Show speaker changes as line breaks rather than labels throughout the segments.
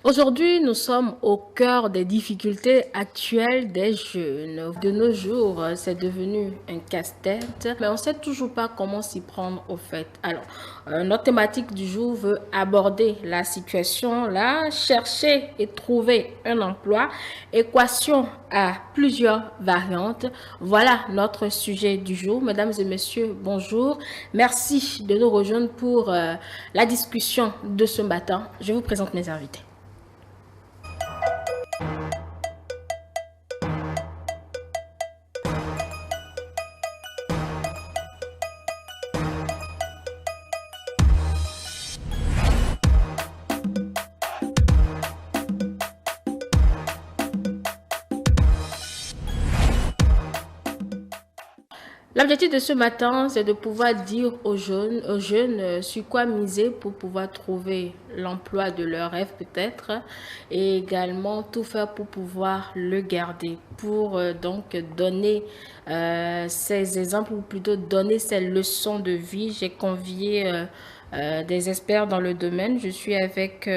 Aujourd'hui, nous sommes au cœur des difficultés actuelles des jeunes. De nos jours, c'est devenu un casse-tête, mais on ne sait toujours pas comment s'y prendre au fait. Alors, notre thématique du jour veut aborder la situation là, chercher et trouver un emploi, équation à plusieurs variantes. Voilà notre sujet du jour. Mesdames et messieurs, bonjour. Merci de nous rejoindre pour la discussion de ce matin. Je vous présente mes invités. L'objectif de ce matin, c'est de pouvoir dire aux jeunes sur quoi miser pour pouvoir trouver l'emploi de leur rêve peut-être et également tout faire pour pouvoir le garder, pour donc donner ces exemples ou plutôt donner ces leçons de vie. J'ai convié des experts dans le domaine. Je suis avec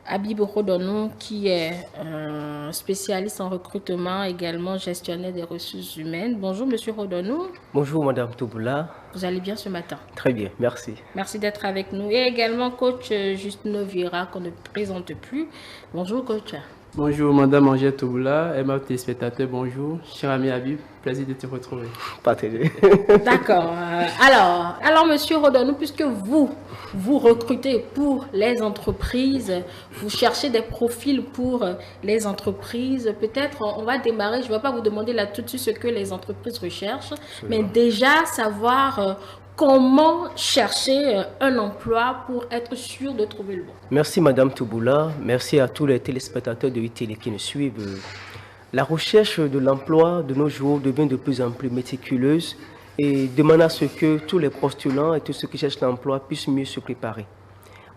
Habib Rodonou qui est un spécialiste en recrutement, également gestionnaire des ressources humaines. Bonjour Monsieur Rodonou.
Bonjour Madame Touboula.
Vous allez bien ce matin?
Très bien, merci.
Merci d'être avec nous. Et également coach Justino Vira qu'on ne présente plus. Bonjour coach.
Bonjour Madame Angèle Touboula, aimable téléspectateur, bonjour. Cher ami Habib, plaisir de te retrouver.
Partagez.
D'accord. Alors Monsieur Rodonou, puisque vous recrutez pour les entreprises, vous cherchez des profils pour les entreprises, peut-être on va démarrer, je ne vais pas vous demander là tout de suite ce que les entreprises recherchent, mais déjà savoir comment chercher un emploi pour être sûr de trouver le bon.
Merci Madame Touboula, merci à tous les téléspectateurs de ITL qui nous suivent. La recherche de l'emploi de nos jours devient de plus en plus méticuleuse et demande à ce que tous les postulants et tous ceux qui cherchent l'emploi puissent mieux se préparer.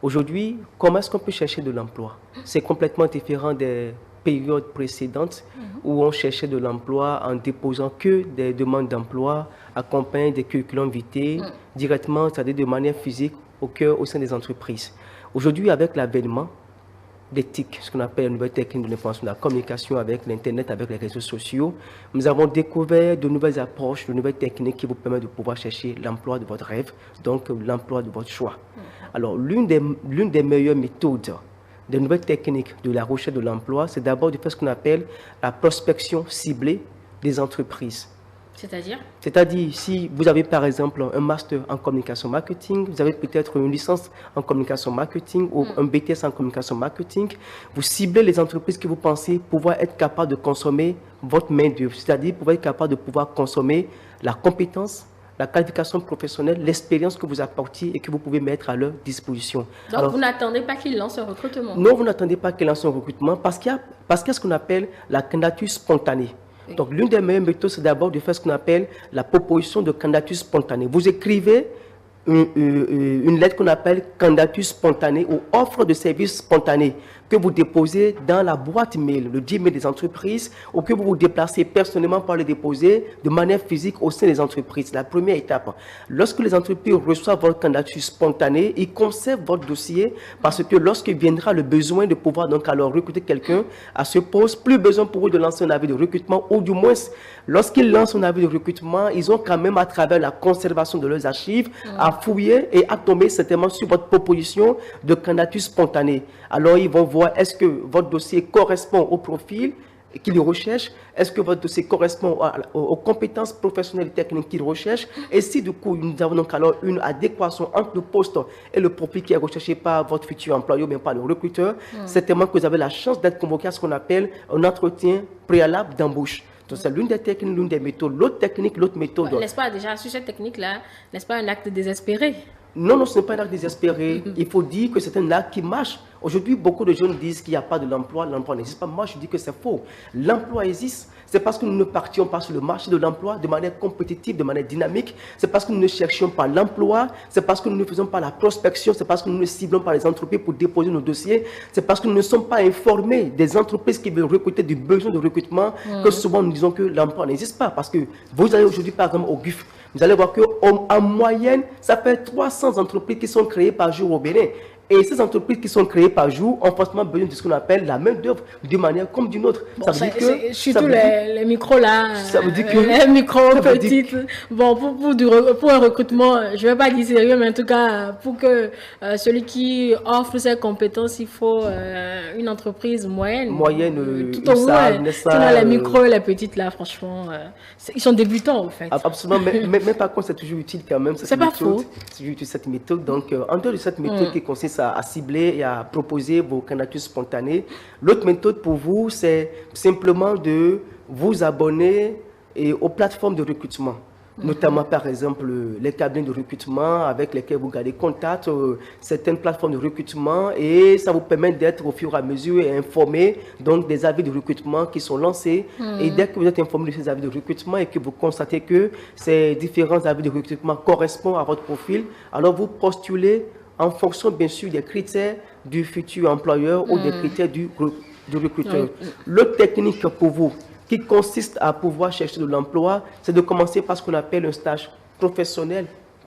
Aujourd'hui, comment est-ce qu'on peut chercher de l'emploi? C'est complètement différent des périodes précédentes où on cherchait de l'emploi en déposant que des demandes d'emploi accompagnées des curriculums vitae directement, c'est-à-dire de manière physique au sein des entreprises. Aujourd'hui, avec l'avènement des TIC, ce qu'on appelle une nouvelle technique de l'information, de la communication avec l'Internet, avec les réseaux sociaux, nous avons découvert de nouvelles approches, de nouvelles techniques qui vous permettent de pouvoir chercher l'emploi de votre rêve, donc l'emploi de votre choix. Alors, l'une des meilleures méthodes, des nouvelles techniques de la recherche de l'emploi, c'est d'abord de faire ce qu'on appelle la prospection ciblée des entreprises.
C'est-à-dire?
C'est-à-dire, si vous avez par exemple un master en communication marketing, vous avez peut-être une licence en communication marketing ou un BTS en communication marketing, vous ciblez les entreprises que vous pensez pouvoir être capables de consommer votre main-d'œuvre, c'est-à-dire pouvoir être capable de pouvoir consommer la compétence, la qualification professionnelle, l'expérience que vous apportez et que vous pouvez mettre à leur disposition.
Donc, alors, vous n'attendez pas qu'ils lancent un recrutement?
Non, vous n'attendez pas qu'ils lancent un recrutement parce qu'il y a ce qu'on appelle la candidature spontanée. Donc, l'une des meilleures méthodes, c'est d'abord de faire ce qu'on appelle la proposition de candidature spontanée. Vous écrivez une lettre qu'on appelle candidature spontanée ou offre de service spontanée que vous déposez dans la boîte mail, le Gmail des entreprises, ou que vous vous déplacez personnellement pour le déposer de manière physique au sein des entreprises. La première étape, lorsque les entreprises reçoivent votre candidature spontanée, ils conservent votre dossier parce que lorsque viendra le besoin de pouvoir donc alors recruter quelqu'un, à ce poste, plus besoin pour eux de lancer un avis de recrutement, ou du moins, lorsqu'ils lancent un avis de recrutement, ils ont quand même à travers la conservation de leurs archives, à fouiller et à tomber certainement sur votre proposition de candidature spontanée. Alors, ils vont voir est-ce que votre dossier correspond au profil qu'ils recherchent, est-ce que votre dossier correspond aux compétences professionnelles et techniques qu'ils recherchent, et si du coup nous avons donc alors une adéquation entre le poste et le profil qui est recherché par votre futur employeur, mais par le recruteur, certainement que vous avez la chance d'être convoqué à ce qu'on appelle un entretien préalable d'embauche. Donc c'est l'une des techniques, l'une des méthodes. L'autre technique, l'autre méthode.
N'est-ce pas déjà sur cette technique-là, n'est-ce pas un acte désespéré?
Non, ce n'est pas un acte désespéré. Il faut dire que c'est un acte qui marche. Aujourd'hui, beaucoup de jeunes disent qu'il n'y a pas de l'emploi n'existe pas. Moi, je dis que c'est faux. L'emploi existe. C'est parce que nous ne partions pas sur le marché de l'emploi de manière compétitive, de manière dynamique. C'est parce que nous ne cherchions pas l'emploi. C'est parce que nous ne faisons pas la prospection. C'est parce que nous ne ciblons pas les entreprises pour déposer nos dossiers. C'est parce que nous ne sommes pas informés des entreprises qui veulent recruter, du besoin de recrutement, que souvent nous disons que l'emploi n'existe pas. Parce que vous allez aujourd'hui, par exemple, au GUF. Vous allez voir qu'en moyenne, ça fait 300 entreprises qui sont créées par jour au Bénin. Et ces entreprises qui sont créées par jour ont forcément besoin de ce qu'on appelle la main-d'œuvre d'une manière comme d'une autre.
Bon, ça veut dire que, surtout les micros là,
ça veut dire que,
les micros petites. Bon, pour un recrutement, je ne vais pas dire sérieux, mais en tout cas, pour que celui qui offre ses compétences, il faut une entreprise moyenne. Tout au moins. Sinon, les micros et les petites là, franchement, ils sont débutants en fait.
Absolument, mais par contre, c'est toujours utile quand même.
C'est pas faux.
C'est toujours utile cette méthode. Donc, en dehors de cette méthode qui consiste à cibler et à proposer vos candidatures spontanées, l'autre méthode pour vous, c'est simplement de vous abonner aux plateformes de recrutement. Notamment, par exemple, les cabinets de recrutement avec lesquels vous gardez contact, certaines plateformes de recrutement, et ça vous permet d'être au fur et à mesure informé donc, des avis de recrutement qui sont lancés. Et dès que vous êtes informé de ces avis de recrutement et que vous constatez que ces différents avis de recrutement correspondent à votre profil, alors vous postulez en fonction, bien sûr, des critères du futur employeur ou des critères du recruteur. L'autre technique pour vous, qui consiste à pouvoir chercher de l'emploi, c'est de commencer par ce qu'on appelle un stage professionnel,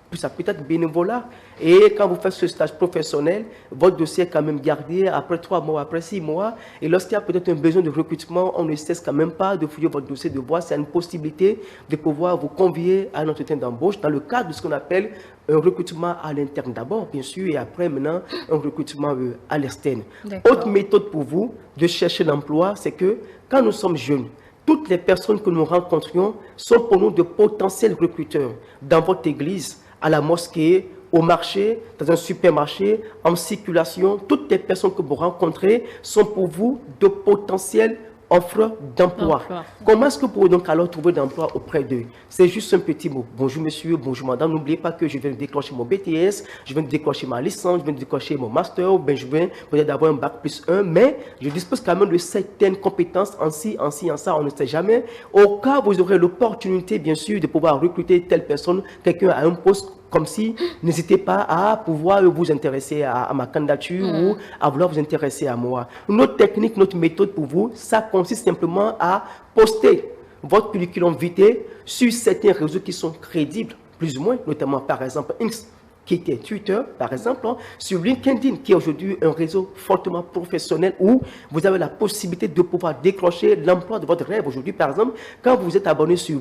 puis ça peut être bénévolat. Et quand vous faites ce stage professionnel, votre dossier est quand même gardé après 3 mois, après 6 mois. Et lorsqu'il y a peut-être un besoin de recrutement, on ne cesse quand même pas de fouiller votre dossier, de voir s'il y a une possibilité de pouvoir vous convier à un entretien d'embauche dans le cadre de ce qu'on appelle un recrutement à l'interne d'abord, bien sûr, et après maintenant un recrutement à l'externe. Autre méthode pour vous de chercher l'emploi, c'est que quand nous sommes jeunes, toutes les personnes que nous rencontrions sont pour nous de potentiels recruteurs dans votre église, à la mosquée, au marché, dans un supermarché, en circulation. Toutes les personnes que vous rencontrez sont pour vous de potentiels offreurs d'emploi. Comment est-ce que vous pouvez donc alors trouver d'emploi auprès d'eux? C'est juste un petit mot. Bonjour monsieur, bonjour madame. N'oubliez pas que je viens de décrocher mon BTS, je viens de décrocher ma licence, je viens de décrocher mon master, ou bien je viens peut-être d'avoir un bac+1, mais je dispose quand même de certaines compétences en ci, en ça, on ne sait jamais. Au cas où vous aurez l'opportunité, bien sûr, de pouvoir recruter telle personne, quelqu'un à un poste comme si, n'hésitez pas à pouvoir vous intéresser à ma candidature ou à vouloir vous intéresser à moi. Notre technique, notre méthode pour vous, ça consiste simplement à poster votre curriculum vitae sur certains réseaux qui sont crédibles, plus ou moins, notamment par exemple X, qui était Twitter, par exemple, sur LinkedIn, qui est aujourd'hui un réseau fortement professionnel où vous avez la possibilité de pouvoir décrocher l'emploi de votre rêve. Aujourd'hui, par exemple, quand vous êtes abonné sur,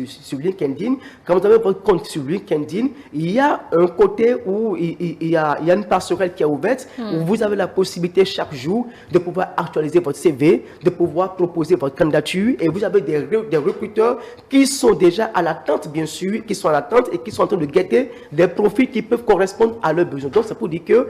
sur LinkedIn, quand vous avez votre compte sur LinkedIn, il y a un côté où il y a une passerelle qui est ouverte, où vous avez la possibilité chaque jour de pouvoir actualiser votre CV, de pouvoir proposer votre candidature, et vous avez des recruteurs qui sont déjà à l'attente, bien sûr, qui sont à l'attente et qui sont en train de guetter des profils qui peuvent correspondre à leurs besoins. Donc, c'est pour dire que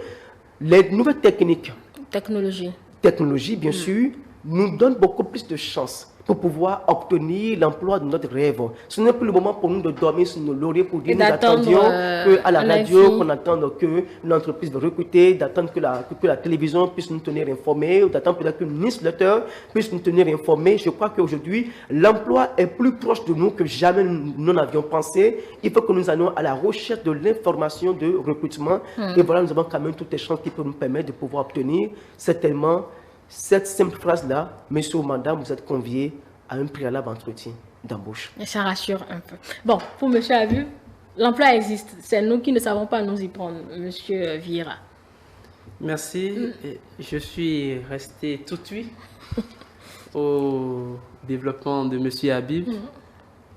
les nouvelles technologies, bien sûr, nous donnent beaucoup plus de chances pour pouvoir obtenir l'emploi de notre rêve. Ce n'est plus le moment pour nous de dormir sur nos lauriers pour dire nous attendions qu'à la radio, qu'on attende que l'entreprise va recruter, d'attendre que la télévision puisse nous tenir informés, ou d'attendre peut-être que le newsletter puisse nous tenir informés. Je crois qu'aujourd'hui, l'emploi est plus proche de nous que jamais nous n'avions pensé. Il faut que nous allions à la recherche de l'information de recrutement. Et voilà, nous avons quand même toutes les chances qui peuvent nous permettre de pouvoir obtenir certainement cette simple phrase-là, monsieur ou madame, vous êtes conviés à un préalable entretien d'embauche.
Ça rassure un peu. Bon, pour monsieur Abu, l'emploi existe. C'est nous qui ne savons pas nous y prendre, monsieur Vieira.
Merci. Je suis resté tout de suite au développement de monsieur Habib,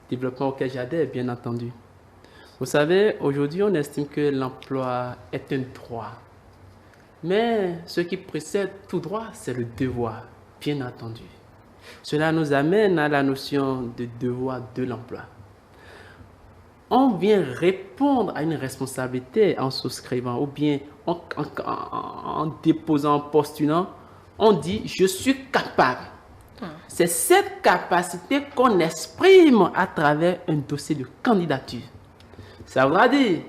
développement auquel j'adhère, bien entendu. Vous savez, aujourd'hui, on estime que l'emploi est un droit. Mais ce qui précède tout droit, c'est le devoir, bien entendu. Cela nous amène à la notion de devoir de l'emploi. On vient répondre à une responsabilité en souscrivant ou bien en déposant, en postulant. On dit « je suis capable ». C'est cette capacité qu'on exprime à travers un dossier de candidature. Ça voudra dire,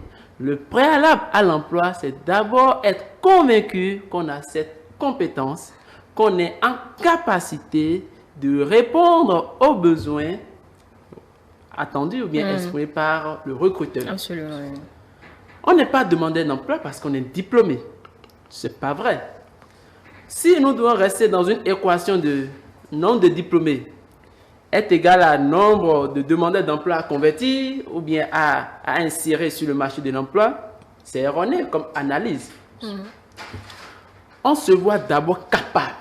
le préalable à l'emploi, c'est d'abord être convaincu qu'on a cette compétence, qu'on est en capacité de répondre aux besoins attendus ou bien exprimés par le recruteur.
Absolument.
On n'est pas demandeur d'emploi parce qu'on est diplômé. Ce n'est pas vrai. Si nous devons rester dans une équation de nombre de diplômés est égal à nombre de demandeurs d'emploi à convertir ou bien à insérer sur le marché de l'emploi, c'est erroné comme analyse. On se voit d'abord capable.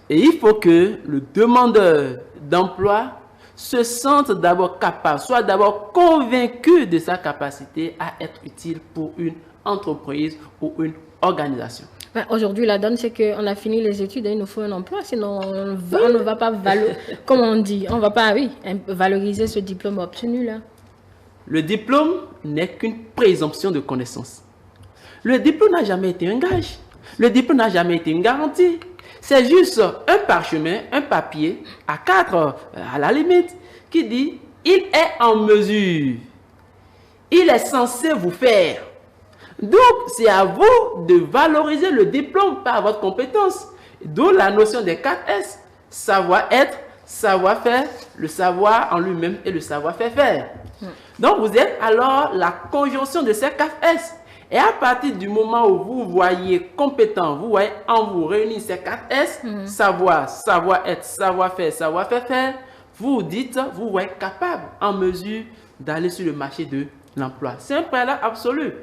Et il faut que le demandeur d'emploi se sente d'abord capable, soit d'abord convaincu de sa capacité à être utile pour une entreprise ou une organisation.
Aujourd'hui, la donne, c'est qu'on a fini les études et il nous faut un emploi, sinon on ne va pas comme on dit, on ne va pas valoriser ce diplôme obtenu là.
Le diplôme n'est qu'une présomption de connaissance. Le diplôme n'a jamais été un gage. Le diplôme n'a jamais été une garantie. C'est juste un parchemin, un papier à 4 à la limite qui dit il est en mesure. Il est censé vous faire. Donc, c'est à vous de valoriser le diplôme par votre compétence. D'où la notion des 4 S. Savoir-être, savoir-faire, le savoir en lui-même et le savoir-faire faire. Donc, vous êtes alors la conjonction de ces 4 S. Et à partir du moment où vous voyez compétent, vous voyez en vous réunir ces 4 S, savoir, savoir-être, savoir-faire, savoir-faire faire, vous dites, vous voyez capable, en mesure d'aller sur le marché de l'emploi. C'est un préalable absolu.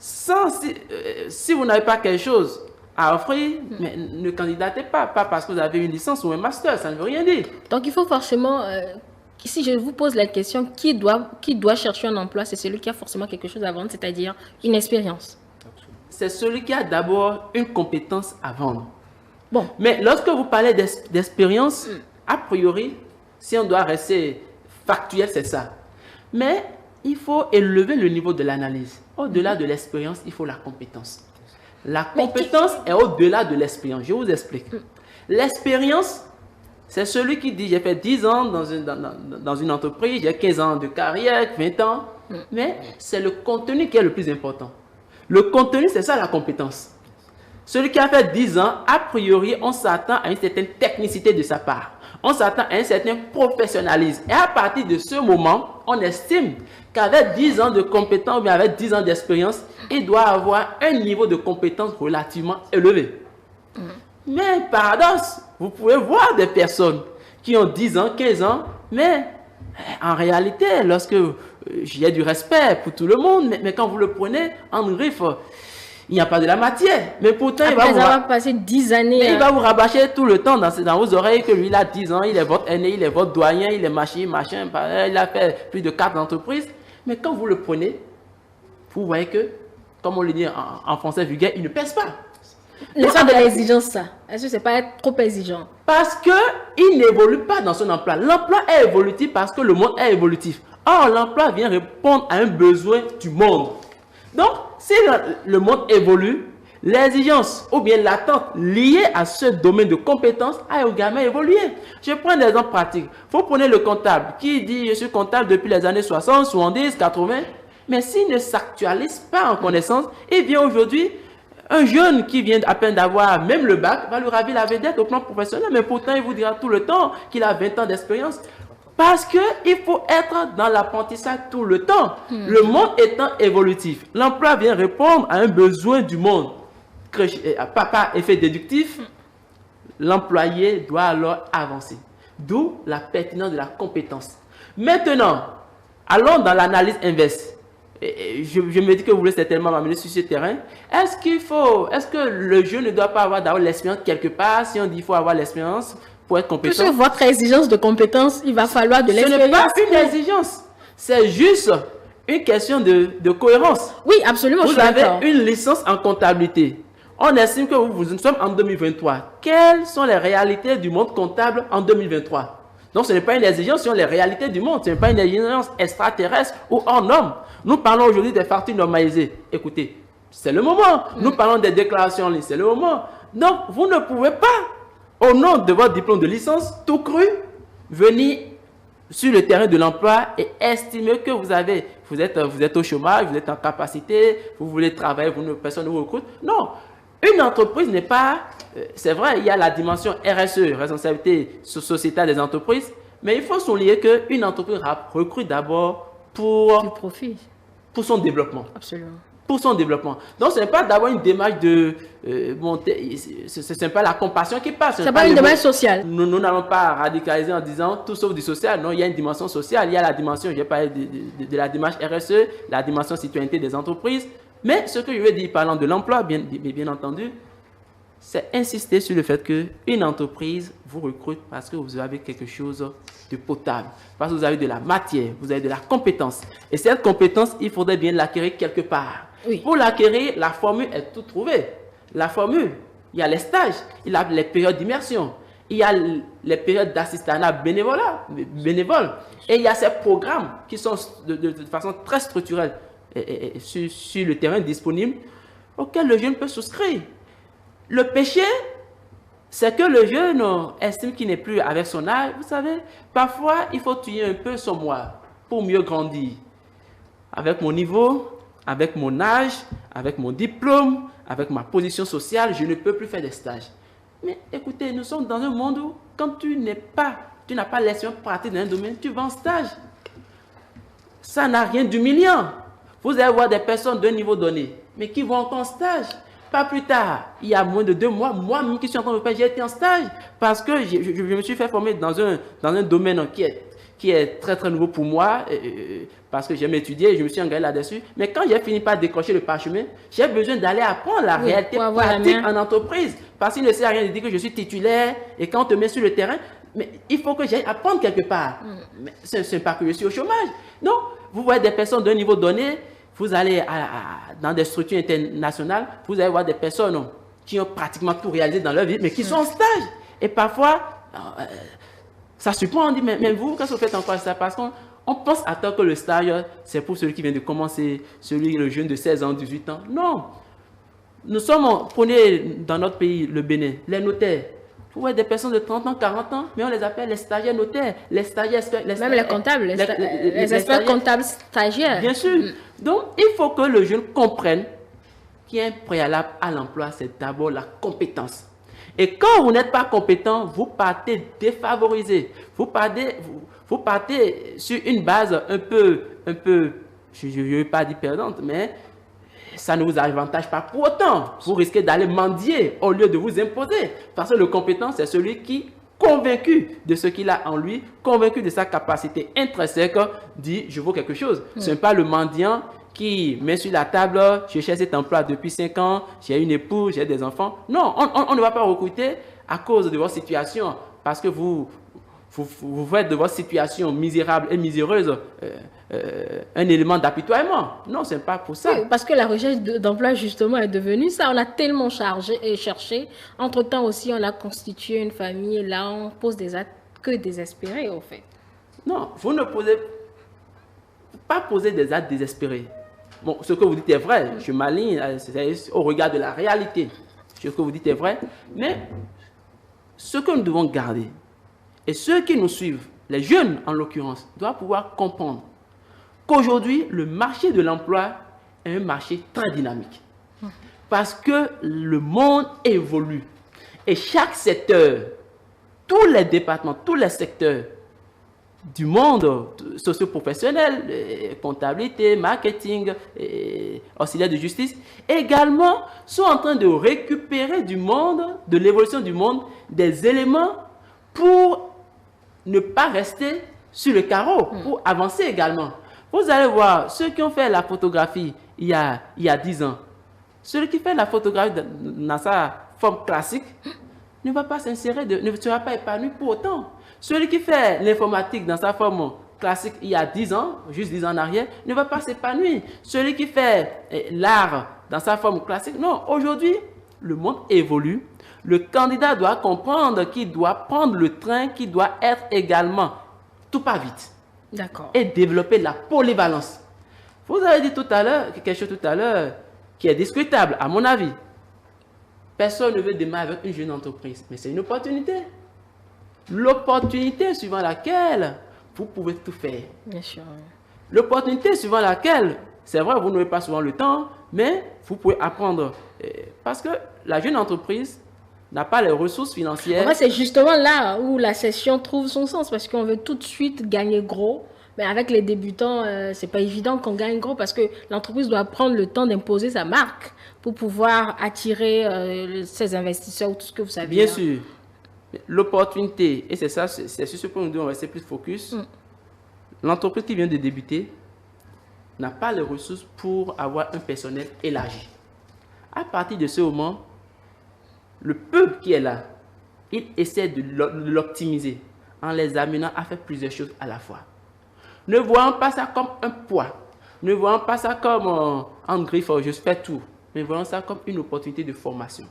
Si vous n'avez pas quelque chose à offrir, mais ne candidatez pas parce que vous avez une licence ou un master, ça ne veut rien dire.
Donc il faut forcément, si je vous pose la question, qui doit chercher un emploi, c'est celui qui a forcément quelque chose à vendre, c'est-à-dire une expérience.
C'est celui qui a d'abord une compétence à vendre.
Bon.
Mais lorsque vous parlez d'expérience, a priori, si on doit rester factuel, c'est ça. Mais il faut élever le niveau de l'analyse. Au-delà de l'expérience, il faut la compétence. La compétence est au-delà de l'expérience. Je vous explique. L'expérience, c'est celui qui dit, j'ai fait 10 ans dans une entreprise, j'ai 15 ans de carrière, 20 ans. Mais c'est le contenu qui est le plus important. Le contenu, c'est ça la compétence. Celui qui a fait 10 ans, a priori, on s'attend à une certaine technicité de sa part. On s'attend à un certain professionnalisme. Et à partir de ce moment, on estime qu'avec 10 ans de compétence ou bien avec 10 ans d'expérience, il doit avoir un niveau de compétence relativement élevé. Mais paradoxe, vous pouvez voir des personnes qui ont 10 ans, 15 ans, mais en réalité, lorsque j'ai du respect pour tout le monde, mais quand vous le prenez en griffe, il n'y a pas de la matière. Mais pourtant, il va
passer 10 années.
Mais il va vous rabâcher tout le temps dans vos oreilles que lui, il a 10 ans, il est votre aîné, il est votre doyen, il est machin, il a fait plus de 4 entreprises. Mais quand vous le prenez, vous voyez que, comme on le dit en français vulgaire, il ne pèse pas.
L'effet de l'exigence, ça. Est-ce que ce n'est pas être trop exigeant?
Parce qu'il n'évolue pas dans son emploi. L'emploi est évolutif parce que le monde est évolutif. Or, l'emploi vient répondre à un besoin du monde. Donc, si le monde évolue, l'exigence ou bien l'attente liée à ce domaine de compétences a également évolué. Je prends un exemple pratique. Vous prenez le comptable qui dit « je suis comptable depuis les années 60, 70, 80 ». Mais s'il ne s'actualise pas en connaissance, il vient aujourd'hui, un jeune qui vient à peine d'avoir même le bac va lui ravir la vedette au plan professionnel. Mais pourtant, il vous dira tout le temps qu'il a 20 ans d'expérience. Parce qu'il faut être dans l'apprentissage tout le temps. Le monde étant évolutif, l'emploi vient répondre à un besoin du monde. Par effet déductif, l'employé doit alors avancer. D'où la pertinence de la compétence. Maintenant, allons dans l'analyse inverse. Je me dis que vous voulez certainement m'amener sur ce terrain. Est-ce que le jeune ne doit pas avoir d'abord l'expérience quelque part? Si on dit qu'il faut avoir l'expérience pour être compétent.
Puisque votre exigence de compétence, il va falloir de l'expérience.
Ce n'est pas une exigence. C'est juste une question de cohérence.
Oui, absolument.
Vous avez une licence en comptabilité. On estime que nous sommes en 2023. Quelles sont les réalités du monde comptable en 2023? Donc, ce n'est pas une exigence sur les réalités du monde. Ce n'est pas une exigence extraterrestre ou hors norme. Nous parlons aujourd'hui des factures normalisées. Écoutez, c'est le moment. Nous parlons des déclarations en ligne. C'est le moment. Donc, vous ne pouvez pas, au nom de votre diplôme de licence, tout cru, venir sur le terrain de l'emploi et estimer que vous êtes au chômage, vous êtes en capacité, vous voulez travailler, personne ne vous recrute. Non. Une entreprise n'est pas... c'est vrai, il y a la dimension RSE, responsabilité sociétale des entreprises, mais il faut souligner qu'une entreprise recrute d'abord pour...
du profit.
Pour son développement.
Absolument.
Pour son développement. Donc, ce n'est pas d'avoir une démarche de monter... Ce n'est pas la compassion qui passe.
Ce n'est pas une démarche sociale.
Nous n'allons pas radicaliser en disant tout sauf du social. Non, il y a une dimension sociale. Il y a la dimension, j'ai parlé de la démarche RSE, la dimension citoyenneté des entreprises. Mais ce que je veux dire parlant de l'emploi, bien entendu, c'est insister sur le fait qu'une entreprise vous recrute parce que vous avez quelque chose de potable, parce que vous avez de la matière, vous avez de la compétence. Et cette compétence, il faudrait bien l'acquérir quelque part.
Oui.
Pour l'acquérir, la formule est toute trouvée. La formule, il y a les stages, il y a les périodes d'immersion, il y a les périodes d'assistanat bénévole, et il y a ces programmes qui sont de façon très structurelle sur le terrain disponible auxquels le jeune peut souscrire. Le péché, c'est que le jeune estime qu'il n'est plus avec son âge. Vous savez, parfois, il faut tuer un peu son moi pour mieux grandir. Avec mon niveau, avec mon âge, avec mon diplôme, avec ma position sociale, je ne peux plus faire des stages. Mais écoutez, nous sommes dans un monde où, quand tu n'as pas l'expérience pratique dans un domaine, tu vas en stage. Ça n'a rien d'humiliant. Vous allez voir des personnes d'un niveau donné, mais qui vont encore en stage. Pas plus tard, il y a moins de 2 mois, moi-même qui suis en train de faire, j'ai été en stage parce que je me suis fait former dans un domaine qui est très très nouveau pour moi, parce que j'aime étudier, je me suis engagé là-dessus. Mais quand j'ai fini par décrocher le parchemin, j'ai besoin d'aller apprendre la réalité pratique en entreprise. Parce qu'il ne sert à rien de dire que je suis titulaire et quand on te met sur le terrain, mais il faut que j'aille apprendre quelque part. C'est pas que je suis au chômage. Non, vous voyez des personnes d'un niveau donné, vous allez dans des structures internationales, vous allez voir des personnes qui ont pratiquement tout réalisé dans leur vie, mais qui sont en stage. Et parfois, ça surprend, on dit, mais vous, qu'est-ce que vous faites encore ça? Parce qu'on pense à temps que le stage, c'est pour celui qui vient de commencer, le jeune de 16 ans, 18 ans. Non. Nous sommes, prenez dans notre pays, le Bénin, les notaires. Vous voyez des personnes de 30 ans, 40 ans, mais on les appelle les stagiaires notaires, les stagiaires...
Même les comptables, les experts comptables stagiaires.
Bien sûr. Donc, il faut que le jeune comprenne qu'il y a un préalable à l'emploi, c'est d'abord la compétence. Et quand vous n'êtes pas compétent, vous partez défavorisé. Vous partez sur une base un peu je ne veux pas dire perdante, mais ça ne vous avantage pas pour autant. Vous risquez d'aller mendier au lieu de vous imposer. Parce que le compétent, c'est celui qui, convaincu de ce qu'il a en lui, convaincu de sa capacité intrinsèque, dit « je vaux quelque chose ». Ce n'est pas le mendiant qui met sur la table « je cherche cet emploi depuis 5 ans, j'ai une épouse, j'ai des enfants ». Non, on ne va pas recruter à cause de votre situation, parce que vous faites de votre situation misérable et miséreuse un élément d'apitoiement. Non, ce n'est pas pour ça.
Oui, parce que la recherche d'emploi, justement, est devenue ça. On a tellement cherché. Entre-temps aussi, on a constitué une famille. Et là, on pose des actes que désespérés, en fait.
Non, vous ne posez pas des actes désespérés. Bon, ce que vous dites est vrai. Je m'aligne au regard de la réalité. Ce que vous dites est vrai. Mais ce que nous devons garder, et ceux qui nous suivent, les jeunes en l'occurrence, doivent pouvoir comprendre qu'aujourd'hui, le marché de l'emploi est un marché très dynamique. Parce que le monde évolue. Et chaque secteur, tous les départements, tous les secteurs du monde socio-professionnel, comptabilité, marketing, auxiliaire de justice, également sont en train de récupérer du monde, de l'évolution du monde, des éléments pour ne pas rester sur le carreau, pour avancer également. Vous allez voir, ceux qui ont fait la photographie il y a 10 ans, celui qui fait la photographie dans sa forme classique ne va pas s'insérer, ne sera pas épanoui pour autant. Celui qui fait l'informatique dans sa forme classique il y a 10 ans, juste 10 ans en arrière, ne va pas s'épanouir. Celui qui fait l'art dans sa forme classique, non, aujourd'hui, le monde évolue. Le candidat doit comprendre qu'il doit prendre le train, qu'il doit être également tout pas vite.
D'accord.
Et développer la polyvalence. Vous avez dit tout à l'heure, quelque chose tout à l'heure qui est discutable, à mon avis. Personne ne veut démarrer avec une jeune entreprise, mais c'est une opportunité. L'opportunité suivant laquelle vous pouvez tout faire.
Bien sûr.
L'opportunité suivant laquelle, c'est vrai, vous n'avez pas souvent le temps, mais vous pouvez apprendre. Parce que la jeune entreprise n'a pas les ressources financières.
En fait, c'est justement là où la session trouve son sens, parce qu'on veut tout de suite gagner gros. Mais avec les débutants, c'est pas évident qu'on gagne gros, parce que l'entreprise doit prendre le temps d'imposer sa marque pour pouvoir attirer ses investisseurs ou tout ce que vous savez.
Bien sûr. L'opportunité, et c'est ça, c'est sur ce point où nous devons rester plus focus. L'entreprise qui vient de débuter n'a pas les ressources pour avoir un personnel élargi. À partir de ce moment, le peu qui est là, il essaie de l'optimiser en les amenant à faire plusieurs choses à la fois. Ne voyons pas ça comme un poids, ne voyons pas ça comme en griffe, je fais tout, mais voyons ça comme une opportunité de formation.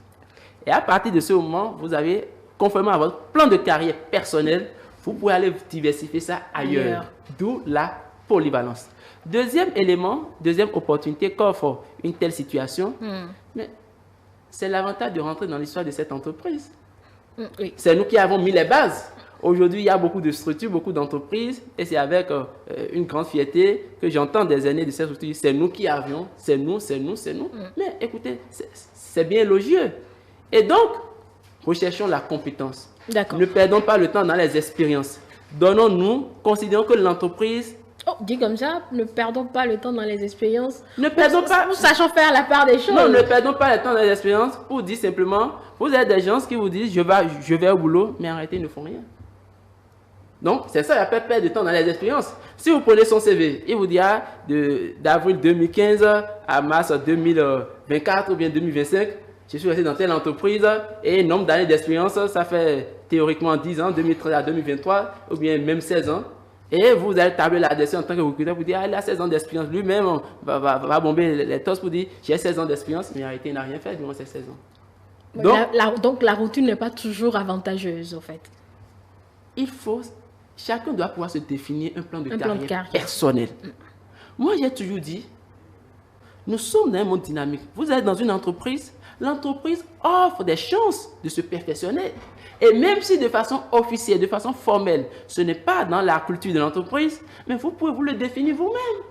Et à partir de ce moment, vous avez, conformément à votre plan de carrière personnel, vous pouvez aller diversifier ça ailleurs. D'où la polyvalence. Deuxième élément, deuxième opportunité qu'offre une telle situation, mais c'est l'avantage de rentrer dans l'histoire de cette entreprise.
Oui.
C'est nous qui avons mis les bases. Aujourd'hui, il y a beaucoup de structures, beaucoup d'entreprises, et c'est avec une grande fierté que j'entends des aînés de cette structure. C'est nous qui avions, c'est nous. Mais écoutez, c'est bien élogieux. Et donc, recherchons la compétence. Ne perdons pas le temps dans les expériences. Donnons-nous, considérons que l'entreprise...
Oh, dit comme ça, ne perdons pas le temps dans les expériences.
Ne perdons pas...
Nous sachons faire la part des choses.
Non, ne perdons pas le temps dans les expériences pour dire simplement, vous avez des gens qui vous disent, je vais au boulot, mais en réalité, ils ne font rien. Donc, c'est ça, il n'y a pas de perdre de temps dans les expériences. Si vous prenez son CV, il vous dira d'avril 2015 à mars 2024 ou bien 2025, je suis resté dans telle entreprise et nombre d'années d'expérience, ça fait théoriquement 10 ans, 2013 à 2023, ou bien même 16 ans. Et vous allez tabler là-dessus en tant que recruteur pour dire, ah, il a 16 ans d'expérience. Lui-même va bomber les tosses pour dire, j'ai 16 ans d'expérience, mais en réalité, il n'a rien fait durant ces 16 ans.
Donc, la routine n'est pas toujours avantageuse, en fait.
Chacun doit pouvoir se définir un plan de carrière personnel. Moi, j'ai toujours dit, nous sommes dans un monde dynamique. Vous êtes dans une entreprise, l'entreprise offre des chances de se perfectionner. Et même si de façon officielle, de façon formelle, ce n'est pas dans la culture de l'entreprise, mais vous pouvez vous le définir vous-même.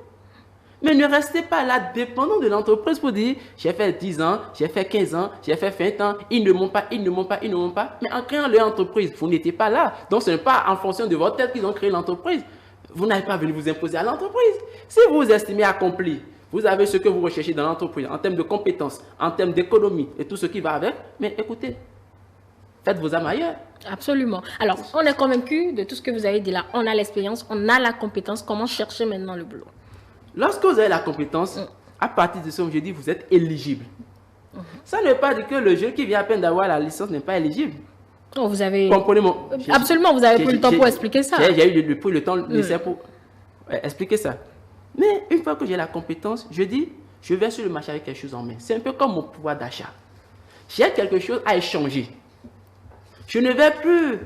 Mais ne restez pas là dépendant de l'entreprise pour dire j'ai fait 10 ans, j'ai fait 15 ans, j'ai fait 20 ans, ils ne montent pas. Mais en créant leur entreprise, vous n'étiez pas là. Donc ce n'est pas en fonction de votre tête qu'ils ont créé l'entreprise. Vous n'avez pas venu vous imposer à l'entreprise. Si vous vous estimez accompli, vous avez ce que vous recherchez dans l'entreprise en termes de compétences, en termes d'économie et tout ce qui va avec, mais écoutez, faites vos âmes ailleurs.
Absolument. Alors, on est convaincu de tout ce que vous avez dit là. On a l'expérience, on a la compétence. Comment chercher maintenant le boulot? Lorsque
vous avez la compétence, à partir de ce moment, je dis, vous êtes éligible. Ça ne veut pas dire que le jeune qui vient à peine d'avoir la licence n'est pas éligible.
Oh, vous avez...
Comprenez-moi.
Absolument, vous avez pris le temps pour expliquer ça.
J'ai eu le temps nécessaire pour expliquer ça. Mais une fois que j'ai la compétence, je dis, je vais sur le marché avec quelque chose en main. C'est un peu comme mon pouvoir d'achat. J'ai quelque chose à échanger. Je ne vais plus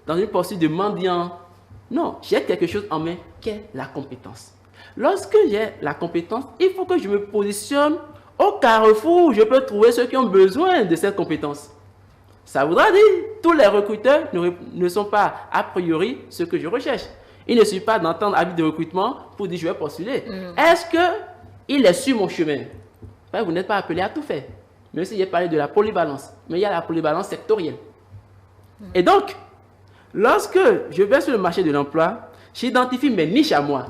dans une poursuite de mendiant. Non, j'ai quelque chose en main qui est la compétence. Lorsque j'ai la compétence, il faut que je me positionne au carrefour où je peux trouver ceux qui ont besoin de cette compétence. Ça voudra dire que tous les recruteurs ne sont pas a priori ce que je recherche. Il ne suffit pas d'entendre avis de recrutement pour dire je vais postuler. Est-ce qu'il est sur mon chemin? Vous n'êtes pas appelé à tout faire. Même si j'ai parlé de la polyvalence. Mais il y a la polyvalence sectorielle. Et donc, lorsque je vais sur le marché de l'emploi, j'identifie mes niches à moi.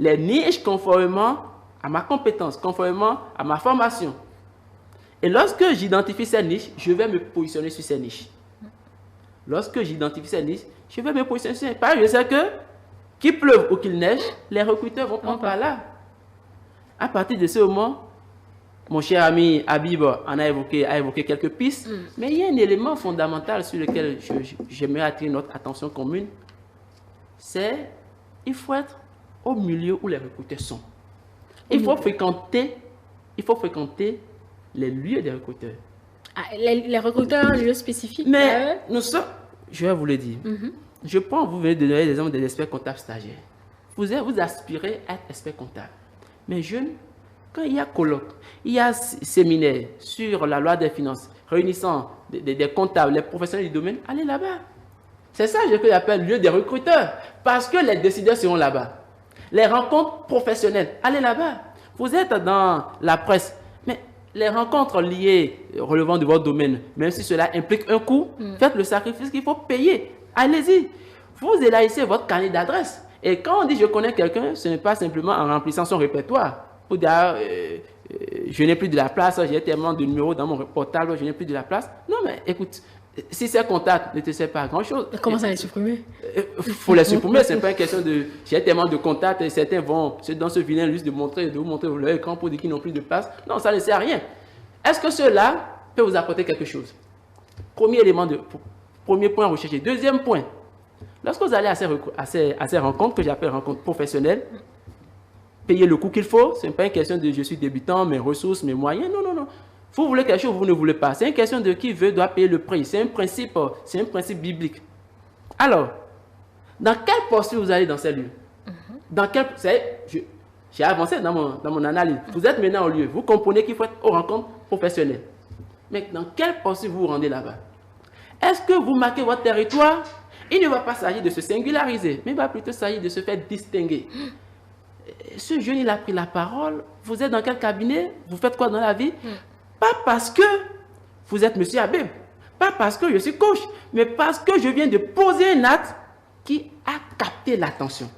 Les niches conformément à ma compétence, conformément à ma formation. Et lorsque j'identifie ces niches, je vais me positionner sur ces niches. Lorsque j'identifie ces niches, je vais me positionner sur ces niches. Par exemple, je sais que qu'il pleuve ou qu'il neige, les recruteurs vont prendre par là. À partir de ce moment, mon cher ami Habib en a évoqué quelques pistes, mais il y a un élément fondamental sur lequel j'aimerais attirer notre attention commune, c'est qu'il faut être au milieu où les recruteurs sont. Il faut fréquenter les lieux des recruteurs.
Ah, les recruteurs ont un lieu spécifique.
Mais nous sommes, je vais vous le dire, je pense que vous venez de donner l'exemple des experts comptables stagiaires. Vous aspirez à être expert comptable. Mais jeunes, quand il y a colloque, il y a séminaire sur la loi des finances, réunissant des comptables, les professionnels du domaine, allez là-bas. C'est ça que j'appelle lieu des recruteurs. Parce que les décideurs seront là-bas. Les rencontres professionnelles, allez là-bas. Vous êtes dans la presse, mais les rencontres liées, relevant de votre domaine, même si cela implique un coût, faites le sacrifice qu'il faut payer. Allez-y. Vous élargissez votre carnet d'adresse. Et quand on dit je connais quelqu'un, ce n'est pas simplement en remplissant son répertoire. Pour dire, je n'ai plus de la place, j'ai tellement de numéros dans mon portable, je n'ai plus de la place. Non, mais écoute, Si ces contacts ne te servent pas à grand-chose...
Comment ça les supprimer?
Il faut les supprimer, ce n'est pas une question de... J'ai tellement de contacts et certains vont dans ce vilain luxe de vous montrer leur écran pour dire qu'ils n'ont plus de place. Non, ça ne sert à rien. Est-ce que cela peut vous apporter quelque chose? Premier point à rechercher. Deuxième point, lorsque vous allez à ces rencontres, que j'appelle rencontres professionnelles, payez le coût qu'il faut. Ce n'est pas une question de je suis débutant, mes ressources, mes moyens. Non, non, non. Vous voulez quelque chose, vous ne voulez pas. C'est une question de qui veut, doit payer le prix. C'est un principe biblique. Alors, dans quelle posture vous allez dans ces lieux? J'ai avancé dans mon analyse. Vous êtes maintenant au lieu. Vous comprenez qu'il faut être aux rencontres professionnelles. Mais dans quelle posture vous vous rendez là-bas? Est-ce que vous marquez votre territoire? Il ne va pas s'agir de se singulariser, mais il va plutôt s'agir de se faire distinguer. Ce jeune, il a pris la parole. Vous êtes dans quel cabinet? Vous faites quoi dans la vie? Pas parce que vous êtes monsieur Abbé, pas parce que je suis coach, mais parce que je viens de poser un acte qui a capté l'attention.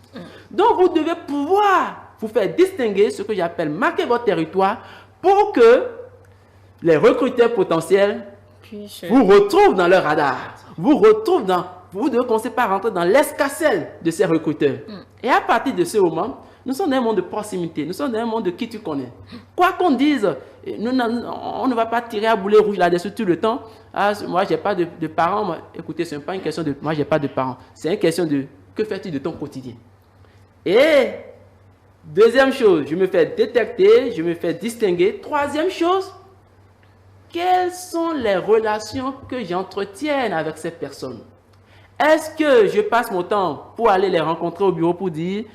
Donc, vous devez pouvoir vous faire distinguer, ce que j'appelle marquer votre territoire, pour que les recruteurs potentiels vous retrouvent dans leur radar. Vous devez commencer par rentrer dans l'escarcelle de ces recruteurs. Et à partir de ce moment, nous sommes dans un monde de proximité. Nous sommes dans un monde de qui tu connais. Quoi qu'on dise, on ne va pas tirer à boulet rouge là-dessus tout le temps. Ah, moi, je n'ai pas de parents. Écoutez, ce n'est pas une question de moi, je n'ai pas de parents. C'est une question de que fais-tu de ton quotidien. Et deuxième chose, je me fais détecter, je me fais distinguer. Troisième chose, quelles sont les relations que j'entretiens avec ces personnes? Est-ce que je passe mon temps pour aller les rencontrer au bureau pour dire,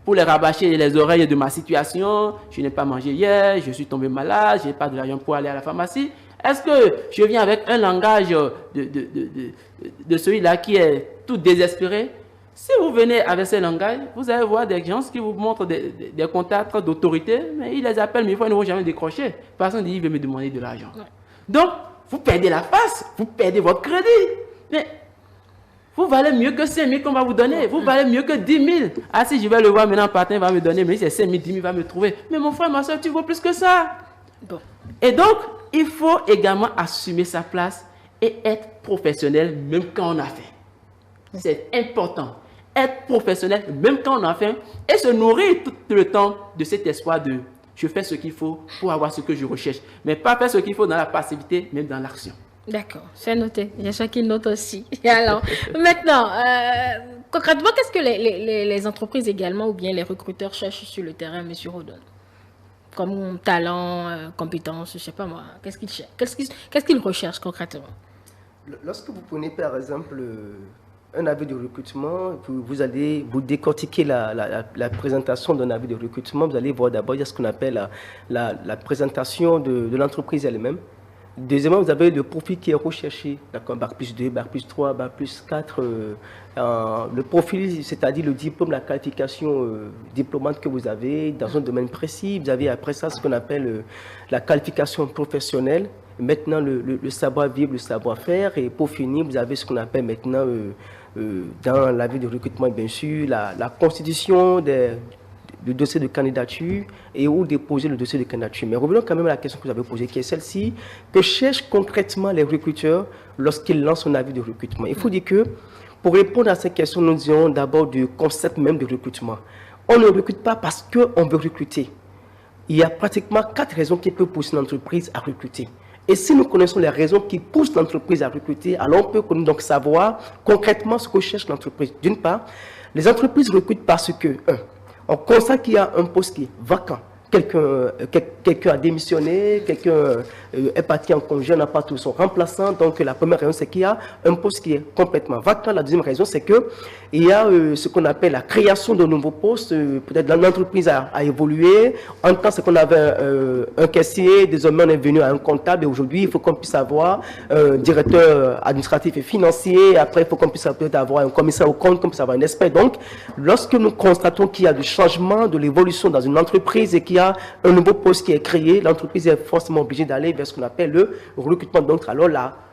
pour les rabâcher les oreilles de ma situation, je n'ai pas mangé hier, je suis tombé malade, je n'ai pas de l'argent pour aller à la pharmacie? Est-ce que je viens avec un langage de celui-là qui est tout désespéré? Si vous venez avec ce langage, vous allez voir des gens qui vous montrent des contacts d'autorité, mais ils les appellent, mais ils ne vont jamais décrocher. Personne dit, il veut me demander de l'argent. Donc, vous perdez la face, vous perdez votre crédit. Mais vous valez mieux que 5 000 qu'on va vous donner. Vous valez mieux que 10 000. Ah, si je vais le voir maintenant, un partenaire va me donner, mais c'est 5 000, 10 000 va me trouver. Mais mon frère, ma soeur, tu vaux plus que ça. Bon. Et donc, il faut également assumer sa place et être professionnel, même quand on a faim. C'est important. Être professionnel, même quand on a faim, et se nourrir tout le temps de cet espoir de je fais ce qu'il faut pour avoir ce que je recherche. Mais pas faire ce qu'il faut dans la passivité, même dans l'action. D'accord,
c'est noté. Il y a chacun note aussi. Alors, maintenant, concrètement, qu'est-ce que les entreprises également ou bien les recruteurs cherchent sur le terrain, M. Rodon? Comme talent, compétences, je ne sais pas moi. Qu'est-ce qu'ils cherchent? Qu'est-ce qu'ils recherchent concrètement?
Lorsque vous prenez par exemple un avis de recrutement, vous allez vous décortiquer la présentation d'un avis de recrutement, vous allez voir d'abord, il y a ce qu'on appelle la présentation de l'entreprise elle-même. Deuxièmement, vous avez le profil qui est recherché, d'accord, Bac plus 2, Bac plus 3, Bac plus 4, le profil, c'est-à-dire le diplôme, la qualification diplômante que vous avez dans un domaine précis. Vous avez après ça ce qu'on appelle la qualification professionnelle. Maintenant, le savoir-vivre, le savoir-faire. Et pour finir, vous avez ce qu'on appelle maintenant, dans l'avis de recrutement, bien sûr, la constitution du dossier de candidature et où déposer le dossier de candidature. Mais revenons quand même à la question que vous avez posée, qui est celle-ci, que cherchent concrètement les recruteurs lorsqu'ils lancent un avis de recrutement. Il faut dire que, pour répondre à cette question, nous disons d'abord du concept même de recrutement. On ne recrute pas parce qu'on veut recruter. Il y a pratiquement 4 raisons qui peuvent pousser une entreprise à recruter. Et si nous connaissons les raisons qui poussent l'entreprise à recruter, alors on peut donc savoir concrètement ce que cherche l'entreprise. D'une part, les entreprises recrutent parce que, on constate qu'il y a un poste qui est vacant. Quelqu'un a démissionné, quelqu'un est parti en congé, n'a pas trouvé son remplaçant. Donc la première raison, c'est qu'il y a un poste qui est complètement vacant. La deuxième raison, c'est qu'il y a ce qu'on appelle la création de nouveaux postes. Peut-être l'entreprise a évolué. En temps, c'est qu'on avait un caissier, désormais on est venu à un comptable. Et aujourd'hui, il faut qu'on puisse avoir un directeur administratif et financier. Après, il faut qu'on puisse peut-être avoir un commissaire au compte, qu'on puisse avoir un expert. Donc, lorsque nous constatons qu'il y a du changement, de l'évolution dans une entreprise et qu'il y a un nouveau poste qui est créé, l'entreprise est forcément obligée d'aller vers ce qu'on appelle le recrutement. Donc, alors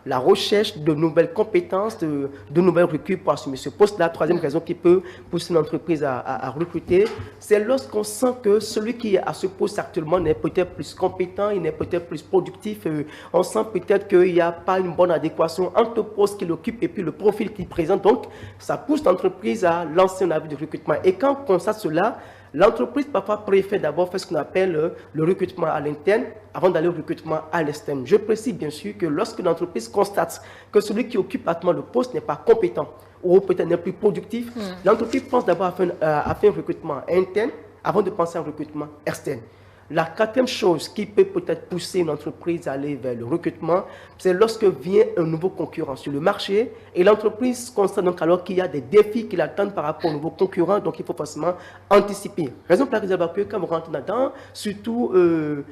la recherche de nouvelles compétences, de nouvelles recrues pour assumer ce poste-là. Troisième raison qui peut pousser une entreprise à recruter, c'est lorsqu'on sent que celui qui est à ce poste actuellement n'est peut-être plus compétent, il n'est peut-être plus productif. On sent peut-être qu'il n'y a pas une bonne adéquation entre le poste qu'il occupe et puis le profil qu'il présente. Donc, ça pousse l'entreprise à lancer un avis de recrutement. Et quand on constate cela, l'entreprise parfois préfère d'abord faire ce qu'on appelle le recrutement à l'interne avant d'aller au recrutement à l'externe. Je précise bien sûr que lorsque l'entreprise constate que celui qui occupe actuellement le poste n'est pas compétent ou peut-être n'est plus productif, l'entreprise pense d'abord à faire un recrutement interne avant de penser à un recrutement externe. La quatrième chose qui peut peut-être pousser une entreprise à aller vers le recrutement, c'est lorsque vient un nouveau concurrent sur le marché et l'entreprise constate donc alors qu'il y a des défis qui l'attendent par rapport aux nouveaux concurrents, donc il faut forcément anticiper. Raison pour laquelle quand vous rentrez là-dedans, surtout le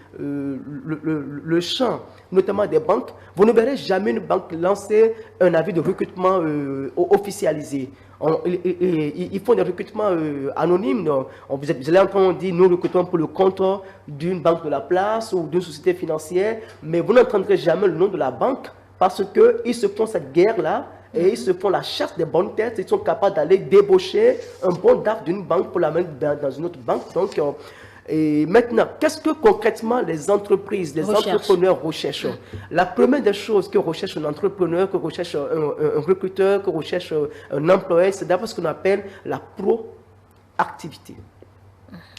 champ, notamment des banques, vous ne verrez jamais une banque lancer un avis de recrutement officialisé. Ils font des recrutements anonymes. Vous allez entendre dire nous recrutons pour le compte d'une banque de la place ou d'une société financière, mais vous n'entendrez jamais le nom de la banque parce qu'ils se font cette guerre-là et ils se font la chasse des bonnes têtes. Ils sont capables d'aller débaucher un bon DAF d'une banque pour l'amener dans une autre banque. Donc, et maintenant, qu'est-ce que concrètement les entreprises, les entrepreneurs recherchent? La première des choses que recherche un entrepreneur, que recherche un recruteur, que recherche un employé, c'est d'abord ce qu'on appelle la proactivité.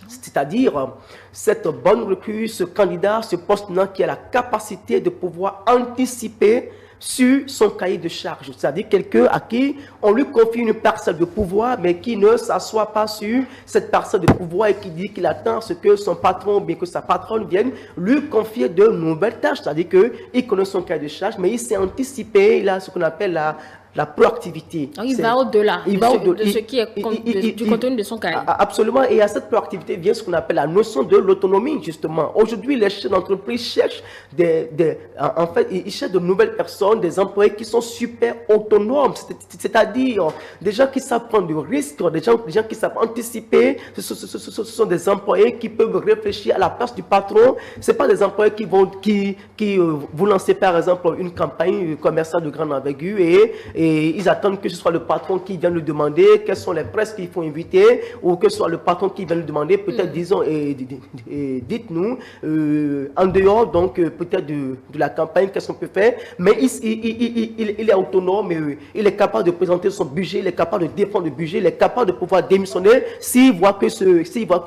C'est-à-dire cette bonne recrue, ce candidat, ce poste-là qui a la capacité de pouvoir anticiper sur son cahier de charge, c'est-à-dire quelqu'un à qui on lui confie une parcelle de pouvoir, mais qui ne s'assoit pas sur cette parcelle de pouvoir et qui dit qu'il attend ce que son patron, bien que sa patronne vienne lui confier de nouvelles tâches, c'est-à-dire qu'il connaît son cahier de charge, mais il s'est anticipé, il a ce qu'on appelle la proactivité.
Donc, il va au-delà de ce qui est du contenu de son cahier.
Absolument. Et à cette proactivité vient ce qu'on appelle la notion de l'autonomie, justement. Aujourd'hui, les chefs d'entreprise cherchent en fait, ils cherchent de nouvelles personnes, des employés qui sont super autonomes. C'est-à-dire des gens qui savent prendre du risque, des gens qui savent anticiper. Ce sont des employés qui peuvent réfléchir à la place du patron. Ce pas des employés qui vous lancez, par exemple, une campagne commerciale de grande envergure et ils attendent que ce soit le patron qui vienne lui demander quelles sont les presses qu'il faut inviter ou que ce soit le patron qui vienne lui demander peut-être disons dites-nous en dehors donc peut-être de la campagne qu'est-ce qu'on peut faire, mais il est autonome, il est capable de présenter son budget, il est capable de défendre le budget, il est capable de pouvoir démissionner s'il voit que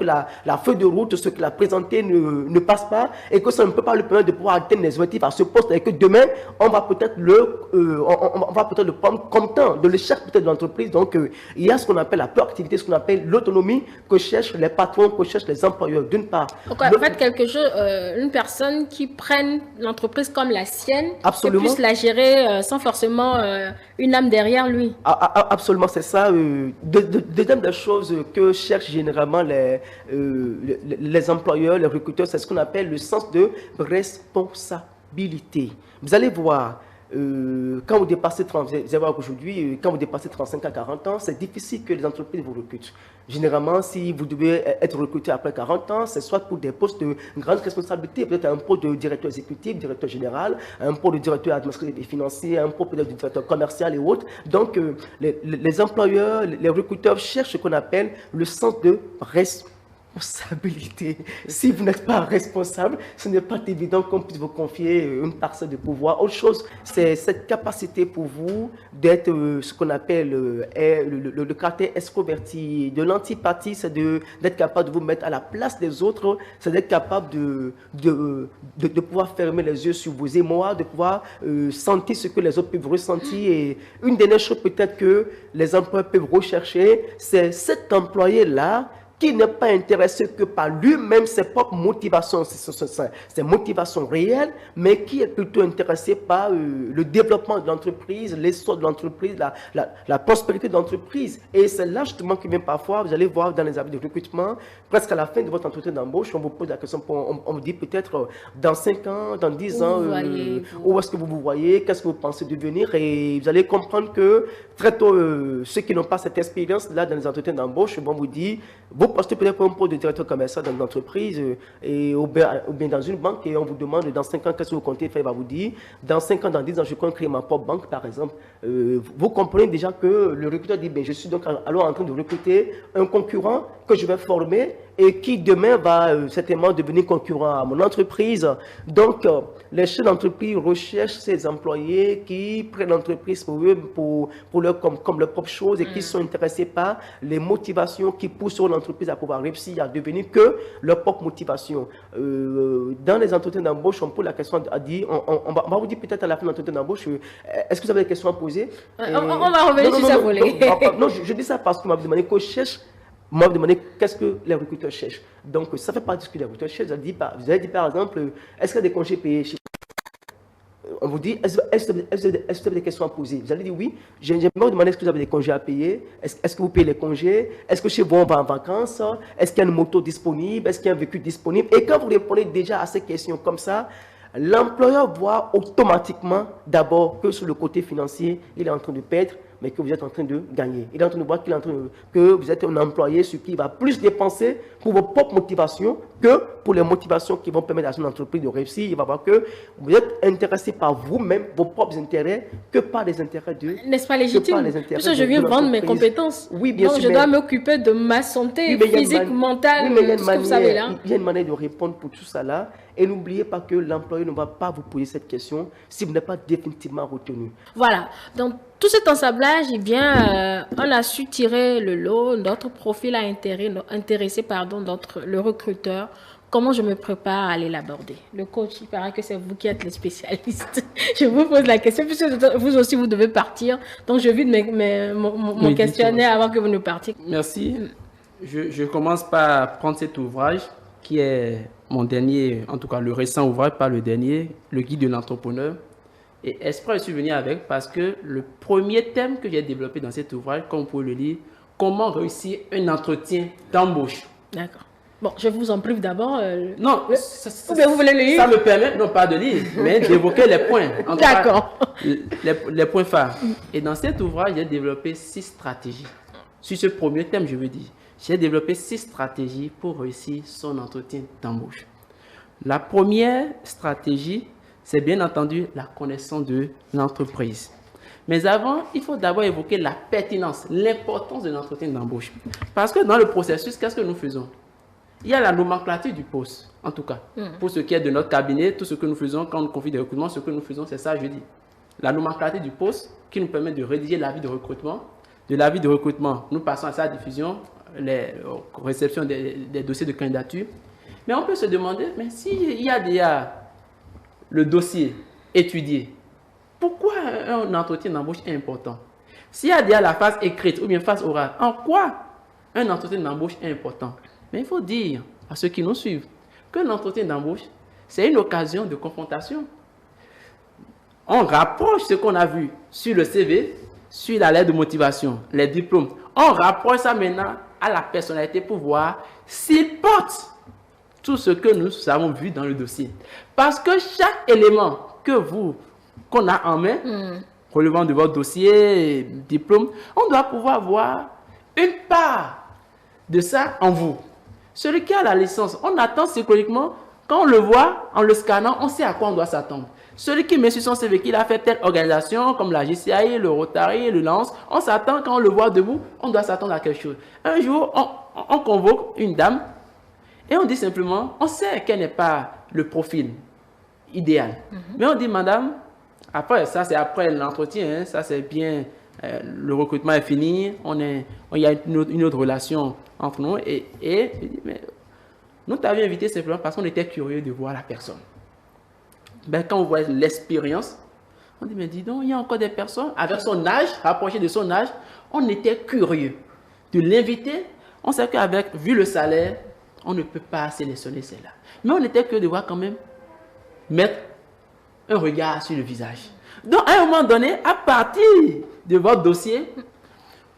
la feuille de route, ce qu'il a présenté ne passe pas et que ça ne peut pas lui permettre de pouvoir atteindre les objectifs à ce poste et que demain on va peut-être le prendre comme temps de l'échec peut-être de l'entreprise. Donc, il y a ce qu'on appelle la proactivité, ce qu'on appelle l'autonomie que cherchent les patrons, que cherchent les employeurs, d'une part.
Donc, en fait, quelque chose, une personne qui prenne l'entreprise comme la sienne, qui puisse la gérer sans forcément une âme derrière lui.
Absolument, c'est ça. Deuxième des choses que cherchent généralement les employeurs, les recruteurs, c'est ce qu'on appelle le sens de responsabilité. Vous allez voir, quand vous dépassez 30, vous allez voir qu'aujourd'hui, quand vous dépassez 35 à 40 ans, c'est difficile que les entreprises vous recrutent. Généralement, si vous devez être recruté après 40 ans, c'est soit pour des postes de grande responsabilité, peut-être un poste de directeur exécutif, directeur général, un poste de directeur administratif et financier, un poste peut-être de directeur commercial et autres. Donc, les employeurs, les recruteurs cherchent ce qu'on appelle le sens de responsabilité. Si vous n'êtes pas responsable, ce n'est pas évident qu'on puisse vous confier une parcelle de pouvoir. Autre chose, c'est cette capacité pour vous d'être ce qu'on appelle le caractère extroverti. De l'antipathie, c'est d'être capable de vous mettre à la place des autres, c'est d'être capable de pouvoir fermer les yeux sur vos émois, de pouvoir sentir ce que les autres peuvent ressentir. Et une dernière chose peut-être que les employeurs peuvent rechercher, c'est cet employé-là qui n'est pas intéressé que par lui-même ses propres motivations, ses motivations réelles, mais qui est plutôt intéressé par le développement de l'entreprise, l'essor de l'entreprise, la prospérité de l'entreprise. Et c'est là justement que même parfois, vous allez voir dans les avis de recrutement, presque à la fin de votre entretien d'embauche, on vous pose la question, on vous dit peut-être dans 5 ans, dans 10 ans, où est-ce que vous vous voyez, qu'est-ce que vous pensez devenir, et vous allez comprendre que très tôt, ceux qui n'ont pas cette expérience-là dans les entretiens d'embauche vont vous dire, vous vous postez peut-être pour un poste de directeur commercial dans une entreprise ou bien dans une banque et on vous demande dans 5 ans qu'est-ce que vous comptez faire, il va vous dire dans 5 ans, dans 10 ans, je compte créer ma propre banque par exemple. Vous comprenez déjà que le recruteur dit, je suis donc alors en train de recruter un concurrent que je vais former et qui demain va certainement devenir concurrent à mon entreprise. Donc, les chefs d'entreprise recherchent ces employés qui prennent l'entreprise pour eux, comme leur propre chose et qui sont intéressés par les motivations qui poussent l'entreprise à pouvoir réussir, à devenir que leur propre motivation. Dans les entretiens d'embauche, on pose la question à dire, on va vous dire peut-être à la fin de l'entretien d'embauche, est-ce que vous avez des questions à poser?
On va revenir sur ça, volet.
Non, je dis ça parce qu'on m'a demandé qu'on cherche. M'a demandé qu'est-ce que les recruteurs cherchent. Donc, ça fait partie de ce que les recruteurs cherchent. Vous avez dit par exemple, est-ce qu'il y a des congés payés chez vous? On vous dit, est-ce que vous avez des questions à poser? Vous allez dire oui. J'aimerais vous demander est-ce que vous avez des congés à payer? Est-ce que vous payez les congés? Est-ce que chez vous on va en vacances? Est-ce qu'il y a une moto disponible? Est-ce qu'il y a un véhicule disponible? Et quand vous répondez déjà à ces questions comme ça, l'employeur voit automatiquement d'abord que sur le côté financier, il est en train de perdre, mais que vous êtes en train de gagner. Il est en train de voir que vous êtes un employé sur qui il va plus dépenser pour vos propres motivations que pour les motivations qui vont permettre à son entreprise de réussir. Il va voir que vous êtes intéressé par vous-même, vos propres intérêts, que par les intérêts de...
N'est-ce pas légitime? Parce que je viens vendre mes compétences.
Oui, bien sûr.
Donc, je dois m'occuper de ma santé physique, mentale, tout ce que vous savez là.
Il y a une manière de répondre pour tout ça là. Et n'oubliez pas que l'employeur ne va pas vous poser cette question si vous n'êtes pas définitivement retenu.
Voilà. Donc, tout cet ensablage, eh bien, on a su tirer le lot. Notre profil a intéressé le recruteur. Comment je me prépare à aller l'aborder? Le coach, il paraît que c'est vous qui êtes le spécialiste. Je vous pose la question, puisque vous aussi, vous devez partir. Donc, je vide mon questionnaire avant que vous ne partiez.
Merci. Je commence par prendre cet ouvrage qui est mon dernier, en tout cas le récent ouvrage, pas le dernier, le guide de l'entrepreneur. Et exprès, je suis venu avec parce que le premier thème que j'ai développé dans cet ouvrage, comme vous pouvez le lire, comment réussir un entretien d'embauche.
D'accord. Bon, je vous en prive d'abord.
Non,
ou bien vous voulez le lire?
Ça me permet, non pas de lire, mais d'évoquer les points.
D'accord.
Les points phares. Et dans cet ouvrage, j'ai développé 6 stratégies. Sur ce premier thème, je veux dire. J'ai développé 6 stratégies pour réussir son entretien d'embauche. La première stratégie, c'est bien entendu la connaissance de l'entreprise. Mais avant, il faut d'abord évoquer la pertinence, l'importance de l'entretien d'embauche. Parce que dans le processus, qu'est-ce que nous faisons? Il y a la nomenclature du poste, en tout cas. Pour ce qui est de notre cabinet, tout ce que nous faisons quand on confie des recrutements, ce que nous faisons, c'est ça, je dis. La nomenclature du poste qui nous permet de rédiger l'avis de recrutement. De l'avis de recrutement, nous passons à sa diffusion, les réceptions des dossiers de candidature. Mais on peut se demander, mais s'il y a déjà le dossier étudié, pourquoi un entretien d'embauche est important? S'il y a déjà la phase écrite ou bien phase orale, en quoi un entretien d'embauche est important? Mais il faut dire à ceux qui nous suivent que l'entretien d'embauche, c'est une occasion de confrontation. On rapproche ce qu'on a vu sur le CV, sur la lettre de motivation, les diplômes. On rapproche ça maintenant à la personnalité pour voir s'il porte tout ce que nous avons vu dans le dossier. Parce que chaque élément qu'on a en main, relevant de votre dossier, diplôme, on doit pouvoir voir une part de ça en vous. Celui qui a la licence, on attend psychologiquement, quand on le voit, en le scannant, on sait à quoi on doit s'attendre. Celui qui met sur son CV qu'il a fait telle organisation, comme la GCI, le Rotary, le Lance, on s'attend, quand on le voit debout, on doit s'attendre à quelque chose. Un jour, on convoque une dame et on dit simplement, on sait qu'elle n'est pas le profil idéal. Mais on dit, madame, après, ça c'est après l'entretien, ça c'est bien, le recrutement est fini, il y a une autre relation entre nous et mais nous t'avions invité simplement parce qu'on était curieux de voir la personne. Ben, quand on voit l'expérience, on dit, mais dis donc, il y a encore des personnes avec son âge, rapproché de son âge, on était curieux de l'inviter. On sait qu'avec, vu le salaire, on ne peut pas sélectionner celle-là. Mais on était curieux de voir quand même mettre un regard sur le visage. Donc, à un moment donné, à partir de votre dossier,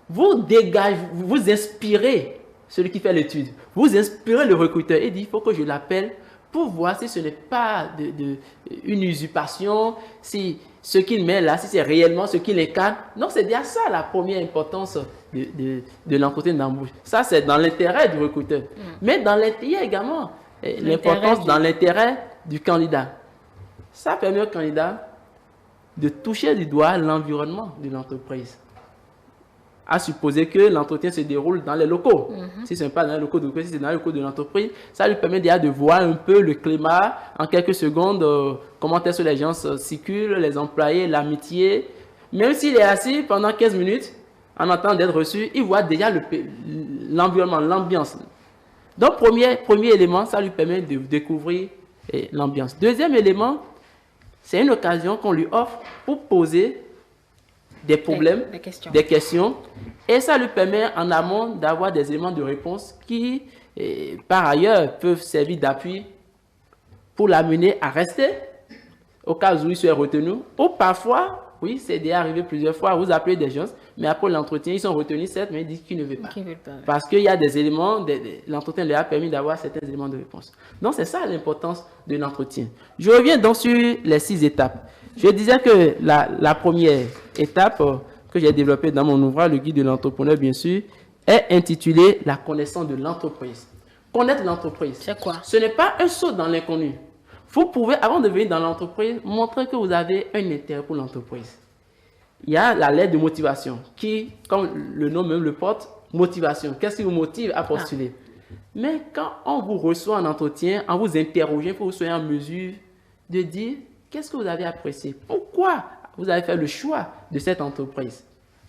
vous dégagez, vous inspirez celui qui fait l'étude. Vous inspirez le recruteur et dit, il faut que je l'appelle pour voir si ce n'est pas une usurpation, si ce qu'il met là, si c'est réellement ce qu'il incarne. Donc, c'est bien ça la première importance de l'entretien d'embauche. Ça, c'est dans l'intérêt du recruteur. Mais il y a également l'importance dans l'intérêt du candidat. Ça permet au candidat de toucher du doigt l'environnement de l'entreprise. À supposer que l'entretien se déroule dans les locaux. Si ce n'est pas dans les locaux de l'entreprise, si c'est dans les locaux de l'entreprise, ça lui permet déjà de voir un peu le climat en quelques secondes, comment est-ce que les gens circulent, les employés, l'amitié. Même s'il est assis pendant 15 minutes, en attendant d'être reçu, il voit déjà l'environnement, l'ambiance. Donc, premier élément, ça lui permet de découvrir l'ambiance. Deuxième élément, c'est une occasion qu'on lui offre pour poser des problèmes, des questions, et ça lui permet en amont d'avoir des éléments de réponse qui, par ailleurs, peuvent servir d'appui pour l'amener à rester au cas où il soit retenu. Ou parfois, oui, c'est déjà arrivé plusieurs fois, vous appelez des gens, mais après l'entretien, ils sont retenus, certes, mais ils disent qu'ils ne veulent pas. Parce qu'il y a des éléments, l'entretien leur a permis d'avoir certains éléments de réponse. Donc, c'est ça l'importance de l'entretien. Je reviens donc sur les 6 étapes. Je disais que la première étape que j'ai développée dans mon ouvrage, le guide de l'entrepreneur, bien sûr, est intitulée la connaissance de l'entreprise. Connaître l'entreprise.
C'est quoi?
Ce n'est pas un saut dans l'inconnu. Vous pouvez, avant de venir dans l'entreprise, montrer que vous avez un intérêt pour l'entreprise. Il y a la lettre de motivation qui, comme le nom même le porte, motivation. Qu'est-ce qui vous motive à postuler? Mais quand on vous reçoit en entretien, en vous interrogeant, il faut que vous soyez en mesure de dire qu'est-ce que vous avez apprécié? Pourquoi vous avez fait le choix de cette entreprise?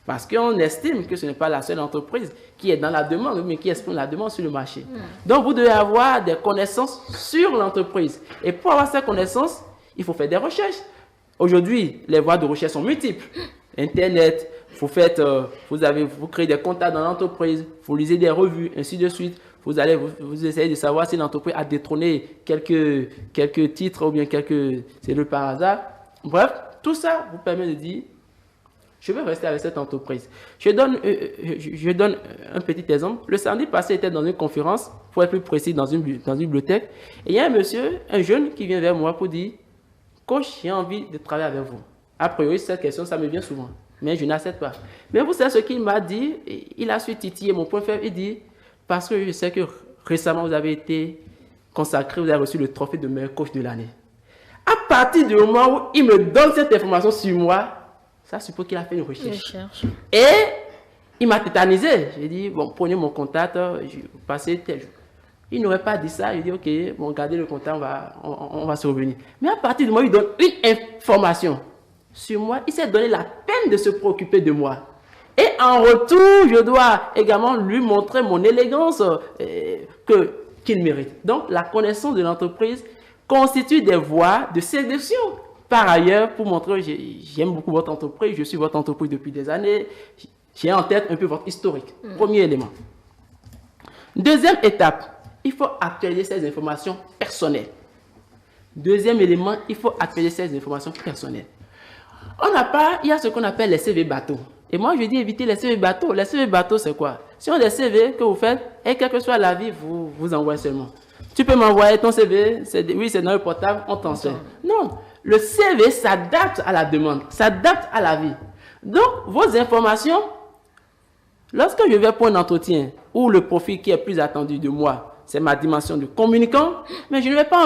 Parce qu'on estime que ce n'est pas la seule entreprise qui est dans la demande, mais qui exprime la demande sur le marché. Donc, vous devez avoir des connaissances sur l'entreprise. Et pour avoir ces connaissances, il faut faire des recherches. Aujourd'hui, les voies de recherche sont multiples. Internet, vous créez des contacts dans l'entreprise, vous lisez des revues, ainsi de suite. Vous essayez de savoir si l'entreprise a détrôné quelques titres ou bien quelques cellules par hasard. Bref, tout ça vous permet de dire, je vais rester avec cette entreprise. Je donne un petit exemple. Le samedi passé, j'étais dans une conférence, pour être plus précis, dans une bibliothèque. Et il y a un monsieur, un jeune, qui vient vers moi pour dire, coach, j'ai envie de travailler avec vous. A priori, cette question, ça me vient souvent. Mais je n'accepte pas. Mais vous savez ce qu'il m'a dit? Il a su titiller mon point faible. Il dit, parce que je sais que récemment, vous avez été consacré, vous avez reçu le trophée de meilleur coach de l'année. À partir du moment où il me donne cette information sur moi, ça suppose qu'il a fait une recherche. Et il m'a tétanisé. J'ai dit, bon, prenez mon contact, passez tel jour. Il n'aurait pas dit ça. J'ai dit, ok, bon, gardez le contact, on va se revenir. Mais à partir du moment où il donne une information sur moi, il s'est donné la peine de se préoccuper de moi. Et en retour, je dois également lui montrer mon élégance qu'il mérite. Donc, la connaissance de l'entreprise constitue des voies de séduction. Par ailleurs, pour montrer que j'aime beaucoup votre entreprise, je suis votre entreprise depuis des années, j'ai en tête un peu votre historique. Premier élément. Deuxième étape, il faut actualiser ces informations personnelles. Deuxième élément, il faut actualiser ces informations personnelles. Il y a ce qu'on appelle les CV bateaux. Et moi, je dis éviter les CV bateaux. Les CV bateaux, c'est quoi? Si on a des CV que vous faites, et quelle que soit la vie, vous envoyez seulement. Tu peux m'envoyer ton CV, oui, c'est dans le portable, on t'en sert. Non, le CV s'adapte à la demande, s'adapte à la vie. Donc, vos informations, lorsque je vais pour un entretien, où le profil qui est plus attendu de moi, c'est ma dimension de communicant, mais je ne vais pas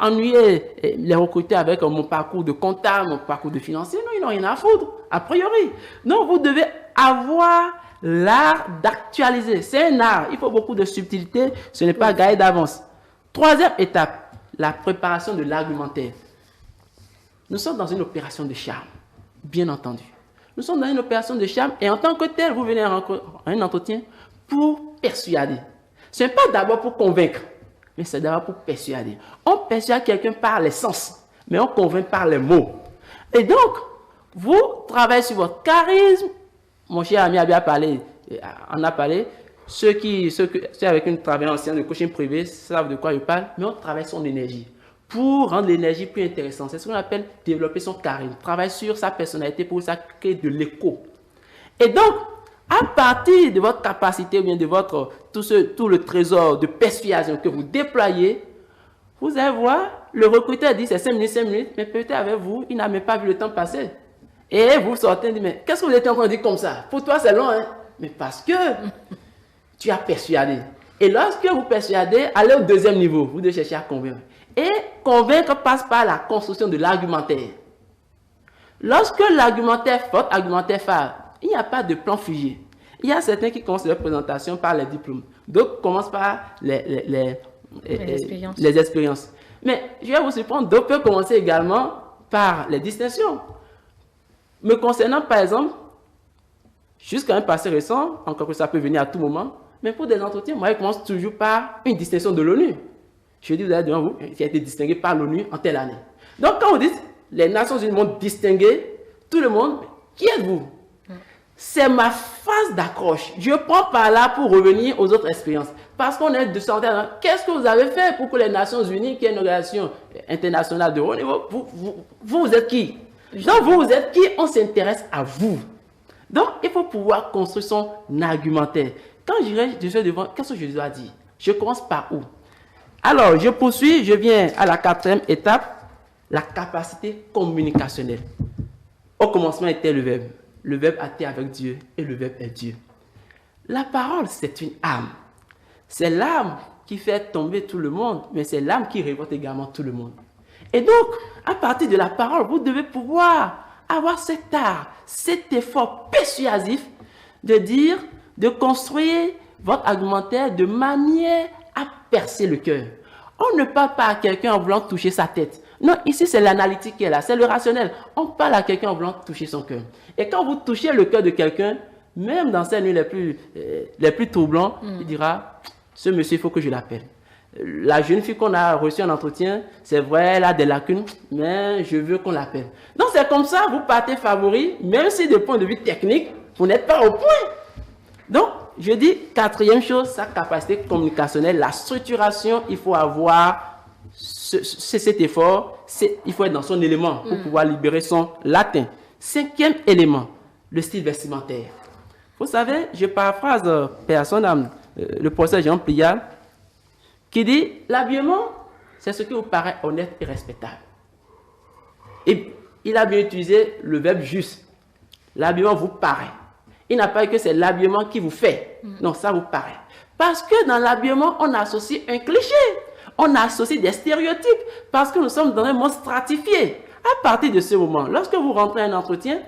ennuyer, les recruteurs avec mon parcours de comptable, mon parcours de financier. Non, ils n'ont rien à foutre, a priori. Donc, vous devez avoir l'art d'actualiser. C'est un art, il faut beaucoup de subtilité, ce n'est pas gagné d'avance. Troisième étape, la préparation de l'argumentaire. Nous sommes dans une opération de charme, bien entendu. Nous sommes dans une opération de charme et en tant que tel, vous venez à un entretien pour persuader. Ce n'est pas d'abord pour convaincre, mais c'est d'abord pour persuader. On persuade quelqu'un par les sens, mais on convainc par les mots. Et donc, vous travaillez sur votre charisme. Mon cher ami en a parlé. Ceux avec une travail ancienne de coaching privé savent de quoi je parle, mais on travaille son énergie pour rendre l'énergie plus intéressante. C'est ce qu'on appelle développer son charisme. Travailler sur sa personnalité pour ça créer de l'écho. Et donc, à partir de votre capacité ou bien de tout le trésor de persuasion que vous déployez, Vous allez voir, le recruteur dit c'est 5 minutes, mais peut-être avec vous, il n'a même pas vu le temps passer. Et vous sortez et dites, mais qu'est-ce que vous êtes en train de dire comme ça? Pour toi, c'est long, hein? Mais parce que tu as persuadé. Et lorsque vous persuadez, allez au deuxième niveau, vous devez chercher à convaincre. Et convaincre passe par la construction de l'argumentaire. Lorsque l'argumentaire forte, argumentaire phare, il n'y a pas de plan figé. Il y a certains qui commencent leur présentation par les diplômes. D'autres commencent par les expériences. Mais je vais vous surprendre, d'autres peuvent commencer également par les distinctions. Me concernant, par exemple, jusqu'à un passé récent, encore que ça peut venir à tout moment, mais pour des entretiens, moi, je commence toujours par une distinction de l'ONU. Je dis, vous avez devant vous, qui a été distingué par l'ONU en telle année. Donc, quand vous dites, les Nations Unies m'ont distingué, tout le monde, qui êtes-vous? C'est ma phase d'accroche. Je prends par là pour revenir aux autres expériences. Parce qu'on est 200 ans. Qu'est-ce que vous avez fait pour que les Nations Unies, qui est une organisation internationale de haut niveau, vous êtes qui? Donc, vous êtes qui? On s'intéresse à vous. Donc, il faut pouvoir construire son argumentaire. Quand je suis devant, qu'est-ce que je dois dire? Je commence par où? Alors, je poursuis, je viens à la 4e étape, la capacité communicationnelle. Au commencement était le Verbe. Le Verbe était avec Dieu et le Verbe est Dieu. La parole, c'est une âme. C'est l'âme qui fait tomber tout le monde, mais c'est l'âme qui révolte également tout le monde. Et donc, à partir de la parole, vous devez pouvoir avoir cet art, cet effort persuasif de dire, de construire votre argumentaire de manière à percer le cœur. On ne parle pas à quelqu'un en voulant toucher sa tête. Non, ici, c'est l'analytique qui est là, c'est le rationnel. On parle à quelqu'un en voulant toucher son cœur. Et quand vous touchez le cœur de quelqu'un, même dans ces nuits les plus troublantes, il dira, ce monsieur, il faut que je l'appelle. La jeune fille qu'on a reçue en entretien, c'est vrai, elle a des lacunes, mais je veux qu'on l'appelle. Donc, c'est comme ça, vous partez favori, même si du point de vue technique, vous n'êtes pas au point. Donc, je dis, 4e chose, sa capacité communicationnelle, la structuration, il faut avoir cet effort, il faut être dans son élément pour pouvoir libérer son latin. 5e élément, le style vestimentaire. Vous savez, je paraphrase personne, le professeur Jean Pliard, qui dit, l'habillement, c'est ce qui vous paraît honnête et respectable. Et il a bien utilisé le verbe juste. L'habillement vous paraît. Il n'a pas dit que c'est l'habillement qui vous fait. Non, ça vous paraît. Parce que dans l'habillement, on associe un cliché. On associe des stéréotypes. Parce que nous sommes dans un monde stratifié. À partir de ce moment, lorsque vous rentrez à un entretien,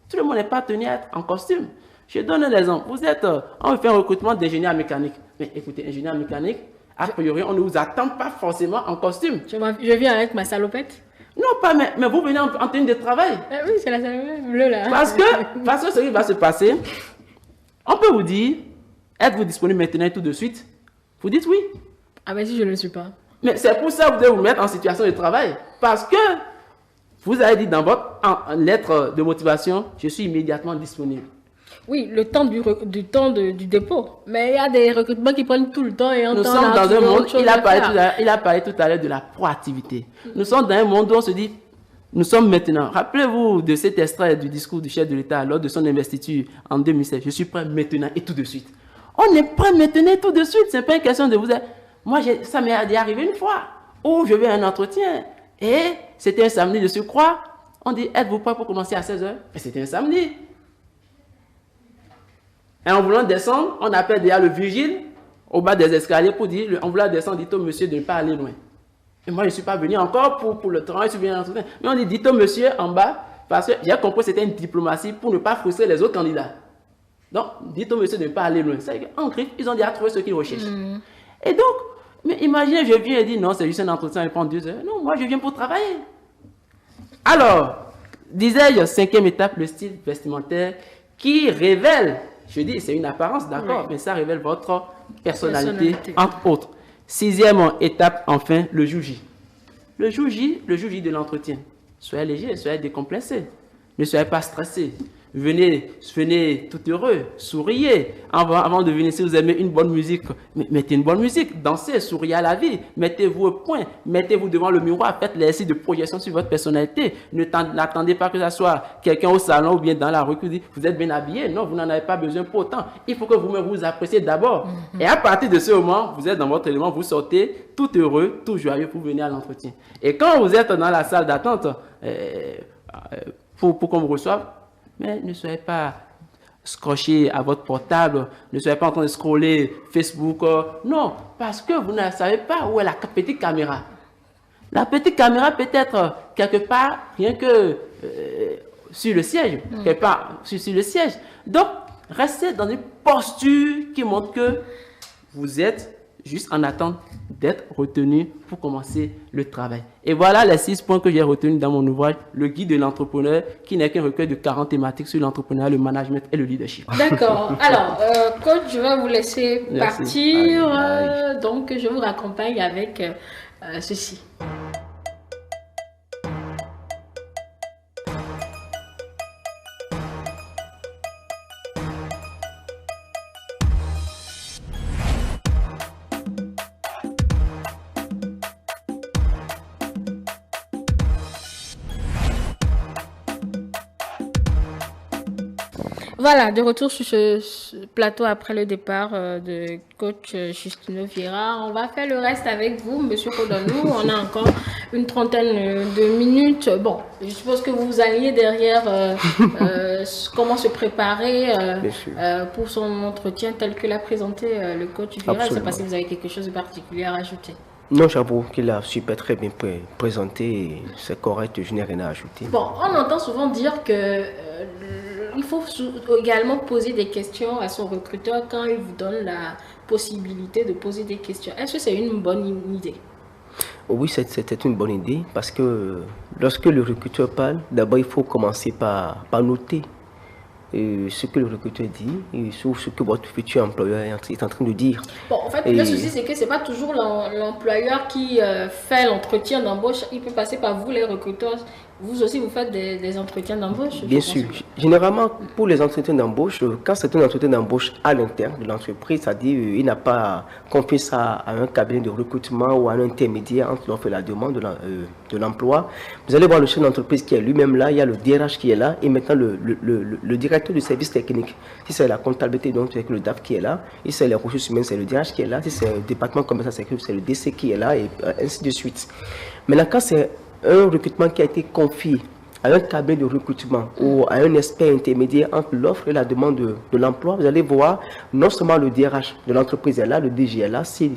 tout le monde n'est pas tenu à être en costume. Je donne un exemple. Vous êtes, on fait un recrutement d'ingénieur mécanique. Mais écoutez, ingénieur mécanique, a priori, on ne vous attend pas forcément en costume.
Je viens avec ma salopette.
Non, pas, mais vous venez en tenue de travail.
Oui, c'est la salopette bleue là.
Parce que ce qui va se passer, on peut vous dire, êtes-vous disponible maintenant tout de suite? Vous dites oui.
Ah ben si je ne le suis pas.
Mais c'est pour ça que vous devez vous mettre en situation de travail. Parce que vous avez dit dans votre lettre de motivation, je suis immédiatement disponible.
Oui, le temps du dépôt. Mais il y a des recrutements qui prennent tout le temps. Et
nous sommes dans un monde, il a parlé tout à l'heure de la proactivité. Nous sommes dans un monde où on se dit, nous sommes maintenant. Rappelez-vous de cet extrait du discours du chef de l'État lors de son investiture en 2016. Je suis prêt maintenant et tout de suite. On est prêt maintenant et tout de suite. Ce n'est pas une question de vous dire. Moi, ça m'est arrivé une fois où je vais à un entretien et c'était un samedi de surcroît. On dit, êtes-vous prêt pour commencer à 16h? Et c'était un samedi. Et en voulant descendre, on appelle déjà le vigile au bas des escaliers pour dire, en voulant descendre, dites au monsieur de ne pas aller loin. Et moi, je ne suis pas venu encore pour le travail, je suis venu à l'entretien. Mais on dit, dites au monsieur en bas, parce que j'ai compris que c'était une diplomatie pour ne pas frustrer les autres candidats. Donc, dites au monsieur de ne pas aller loin. En griffe, ils ont déjà trouvé ce qu'ils recherchent. Et donc, mais imaginez, je viens et dis, non, c'est juste un entretien, il prend 2 heures. Non, moi, je viens pour travailler. Alors, disais-je, 5e étape, le style vestimentaire qui révèle. Je dis, c'est une apparence, d'accord, mais ça révèle votre personnalité, entre autres. 6e étape, enfin, le jour J. Le jour J de l'entretien. Soyez léger, soyez décomplexé. Ne soyez pas stressé. venez tout heureux, souriez. Avant de venir, si vous aimez une bonne musique, mettez une bonne musique, dansez, souriez à la vie, mettez-vous au point, mettez-vous devant le miroir, faites l'exercice de projection sur votre personnalité. N'attendez pas que ce soit quelqu'un au salon ou bien dans la rue qui dit vous êtes bien habillé. Non, vous n'en avez pas besoin pour autant. Il faut que vous-même vous appréciez d'abord. Et à partir de ce moment, vous êtes dans votre élément, vous sortez tout heureux, tout joyeux pour venir à l'entretien. Et quand vous êtes dans la salle d'attente, pour qu'on vous reçoive, mais ne soyez pas scotché à votre portable, ne soyez pas en train de scroller Facebook. Non, parce que vous ne savez pas où est la petite caméra. La petite caméra peut être quelque part, rien que sur le siège, quelque part sur le siège. Donc, restez dans une posture qui montre que vous êtes juste en attente d'être retenu pour commencer le travail. Et voilà les 6 points que j'ai retenus dans mon ouvrage, le guide de l'entrepreneur, qui n'est qu'un recueil de 40 thématiques sur l'entrepreneuriat, le management et le leadership.
D'accord. Alors, coach, je vais vous laisser partir. Donc, je vous raccompagne avec ceci. Voilà, de retour sur ce plateau après le départ de coach Justino Vieira. On va faire le reste avec vous, monsieur Kodanou. On a encore une trentaine de minutes. Bon, je suppose que vous alliez derrière comment se préparer pour son entretien tel que l'a présenté le coach Vieira. C'est parce que vous avez quelque chose de particulier à rajouter.
Non, j'avoue qu'il a super très bien présenté. C'est correct, je n'ai rien à ajouter.
Bon, on entend souvent dire que il faut également poser des questions à son recruteur quand il vous donne la possibilité de poser des questions. Est-ce que c'est une bonne idée?
Oui, c'était une bonne idée parce que lorsque le recruteur parle, d'abord il faut commencer par noter ce que le recruteur dit et sur ce que votre futur employeur est en train de dire.
Bon, en fait, le souci, c'est que ce n'est pas toujours l'employeur qui fait l'entretien d'embauche. Il peut passer par vous, les recruteurs. Vous aussi, vous faites des entretiens d'embauche?
Bien sûr. Généralement, pour les entretiens d'embauche, quand c'est un entretien d'embauche à l'interne de l'entreprise, c'est-à-dire il n'a pas confié ça à un cabinet de recrutement ou à un intermédiaire entre l'offre et la demande de l'emploi. Vous allez voir le chef d'entreprise qui est lui-même là, il y a le DRH qui est là et maintenant le directeur du service technique. Si c'est la comptabilité, donc c'est le DAF qui est là. Si c'est les ressources humaines, c'est le DRH qui est là. Si c'est le département commercial, c'est le DC qui est là et ainsi de suite. Maintenant, quand c'est un recrutement qui a été confié à un cabinet de recrutement ou à un expert intermédiaire entre l'offre et la demande de l'emploi, vous allez voir non seulement le DRH de l'entreprise est là, le DG est là, si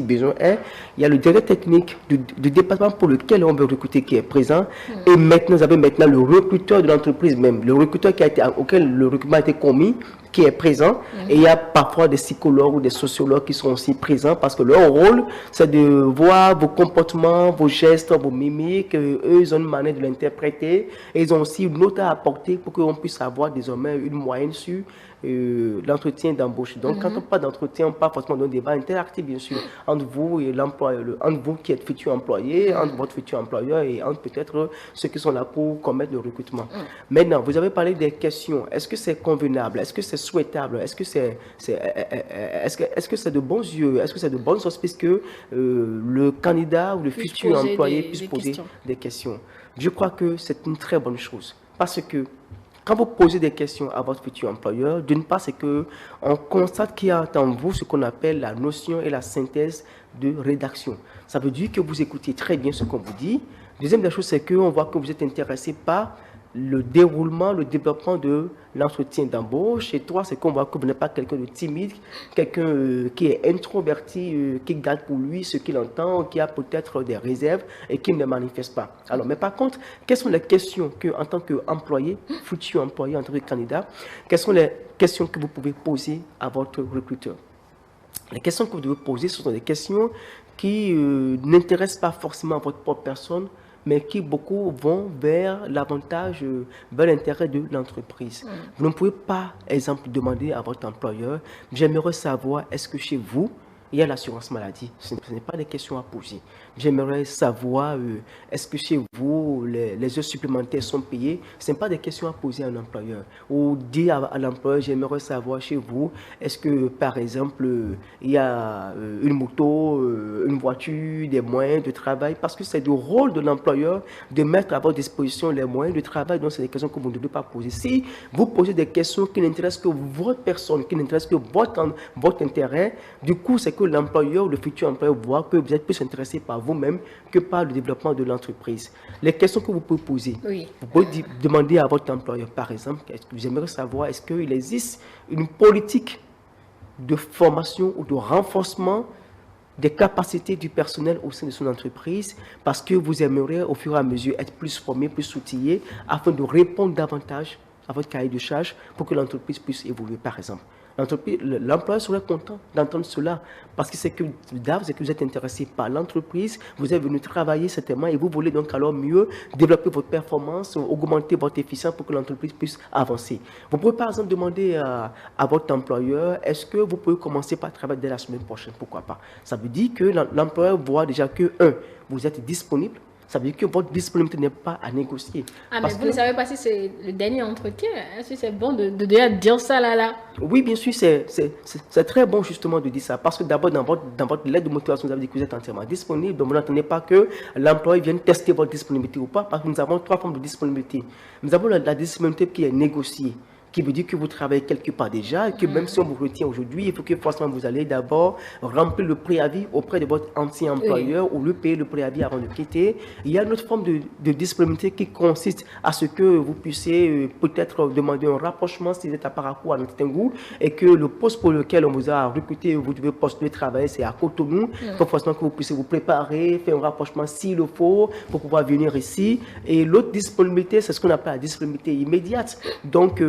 besoin est, il y a le directeur technique du département pour lequel on veut recruter qui est présent, et maintenant vous avez maintenant le recruteur de l'entreprise même, le recruteur auquel le recrutement a été commis, qui est présent, et il y a parfois des psychologues ou des sociologues qui sont aussi présents parce que leur rôle, c'est de voir vos comportements, vos gestes, vos mimiques. Eux, ils ont une manière de l'interpréter et ils ont aussi une note à apporter pour qu'on puisse avoir désormais une moyenne sur l'entretien d'embauche. Donc, quand on parle d'entretien, on parle forcément d'un débat interactif, bien sûr, entre vous et l'employeur, entre vous qui êtes futur employé, entre votre futur employeur et entre peut-être ceux qui sont là pour commettre le recrutement. Maintenant, vous avez parlé des questions. Est-ce que c'est convenable? Est-ce que c'est souhaitable? Est-ce que c'est de bons yeux? Est-ce que c'est de bonnes auspices que le candidat ou le futur employé puisse poser des questions? Je crois que c'est une très bonne chose parce que quand vous posez des questions à votre futur employeur, d'une part, c'est qu'on constate qu'il y a en vous ce qu'on appelle la notion et la synthèse de rédaction. Ça veut dire que vous écoutez très bien ce qu'on vous dit. Deuxième des choses, c'est qu'on voit que vous êtes intéressé par le déroulement, le développement de l'entretien d'embauche. Et trois, c'est qu'on voit que vous n'êtes pas quelqu'un de timide, quelqu'un qui est introverti, qui garde pour lui ce qu'il entend, qui a peut-être des réserves et qui ne manifeste pas. Alors, mais par contre, quelles sont les questions que, en tant qu'employé, futur employé, en tant que candidat, quelles sont les questions que vous pouvez poser à votre recruteur? Les questions que vous devez poser, ce sont des questions qui n'intéressent pas forcément votre propre personne, mais qui beaucoup vont vers l'avantage, vers l'intérêt de l'entreprise. Vous ne pouvez pas, exemple, demander à votre employeur, j'aimerais savoir, est-ce que chez vous, il y a l'assurance maladie? Ce n'est pas des questions à poser. J'aimerais savoir, est-ce que chez vous, les heures supplémentaires sont payées, ce n'est pas des questions à poser à un employeur. Ou dire à l'employeur, j'aimerais savoir chez vous, est-ce que, par exemple, il y a une moto, une voiture, des moyens de travail, parce que c'est le rôle de l'employeur de mettre à votre disposition les moyens de travail, donc c'est des questions que vous ne devez pas poser. Si vous posez des questions qui n'intéressent que votre personne, qui n'intéressent que votre intérêt, du coup, c'est que l'employeur, le futur employeur, voit que vous êtes plus intéressé par vous-même que par le développement de l'entreprise. Les questions que vous pouvez poser, vous pouvez demander à votre employeur, par exemple, vous aimeriez savoir, est-ce qu'il existe une politique de formation ou de renforcement des capacités du personnel au sein de son entreprise, parce que vous aimeriez au fur et à mesure être plus formé, plus outillé, afin de répondre davantage à votre cahier de charge pour que l'entreprise puisse évoluer, par exemple. L'employeur serait content d'entendre cela, parce que c'est que vous êtes intéressé par l'entreprise, vous êtes venu travailler certainement et vous voulez donc alors mieux développer votre performance, augmenter votre efficience pour que l'entreprise puisse avancer. Vous pouvez par exemple demander à votre employeur, est-ce que vous pouvez commencer par travailler dès la semaine prochaine, pourquoi pas. Ça veut dire que l'employeur voit déjà que, vous êtes disponible. Ça veut dire que votre disponibilité n'est pas à négocier.
Ah, mais vous ne savez pas si c'est le dernier entretien. Est-ce que c'est bon de dire ça là?
Oui, bien sûr, c'est très bon justement de dire ça. Parce que d'abord, dans votre lettre de motivation, vous avez dit que vous êtes entièrement disponible. Donc, vous n'attendez pas que l'employé vienne tester votre disponibilité ou pas. Parce que nous avons 3 formes de disponibilité. Nous avons la disponibilité qui est négociée, qui veut dire que vous travaillez quelque part déjà, et que même si on vous retient aujourd'hui, il faut que forcément vous allez d'abord remplir le préavis auprès de votre ancien employeur ou lui payer le préavis avant de quitter. Il y a une autre forme de disponibilité qui consiste à ce que vous puissiez peut-être demander un rapprochement si vous êtes à Parakou, à Nottingham, et que le poste pour lequel on vous a recruté, vous devez postuler travailler, c'est à Cotonou. Il faut forcément que vous puissiez vous préparer, faire un rapprochement s'il le faut pour pouvoir venir ici. Et l'autre disponibilité, c'est ce qu'on appelle la disponibilité immédiate. Donc,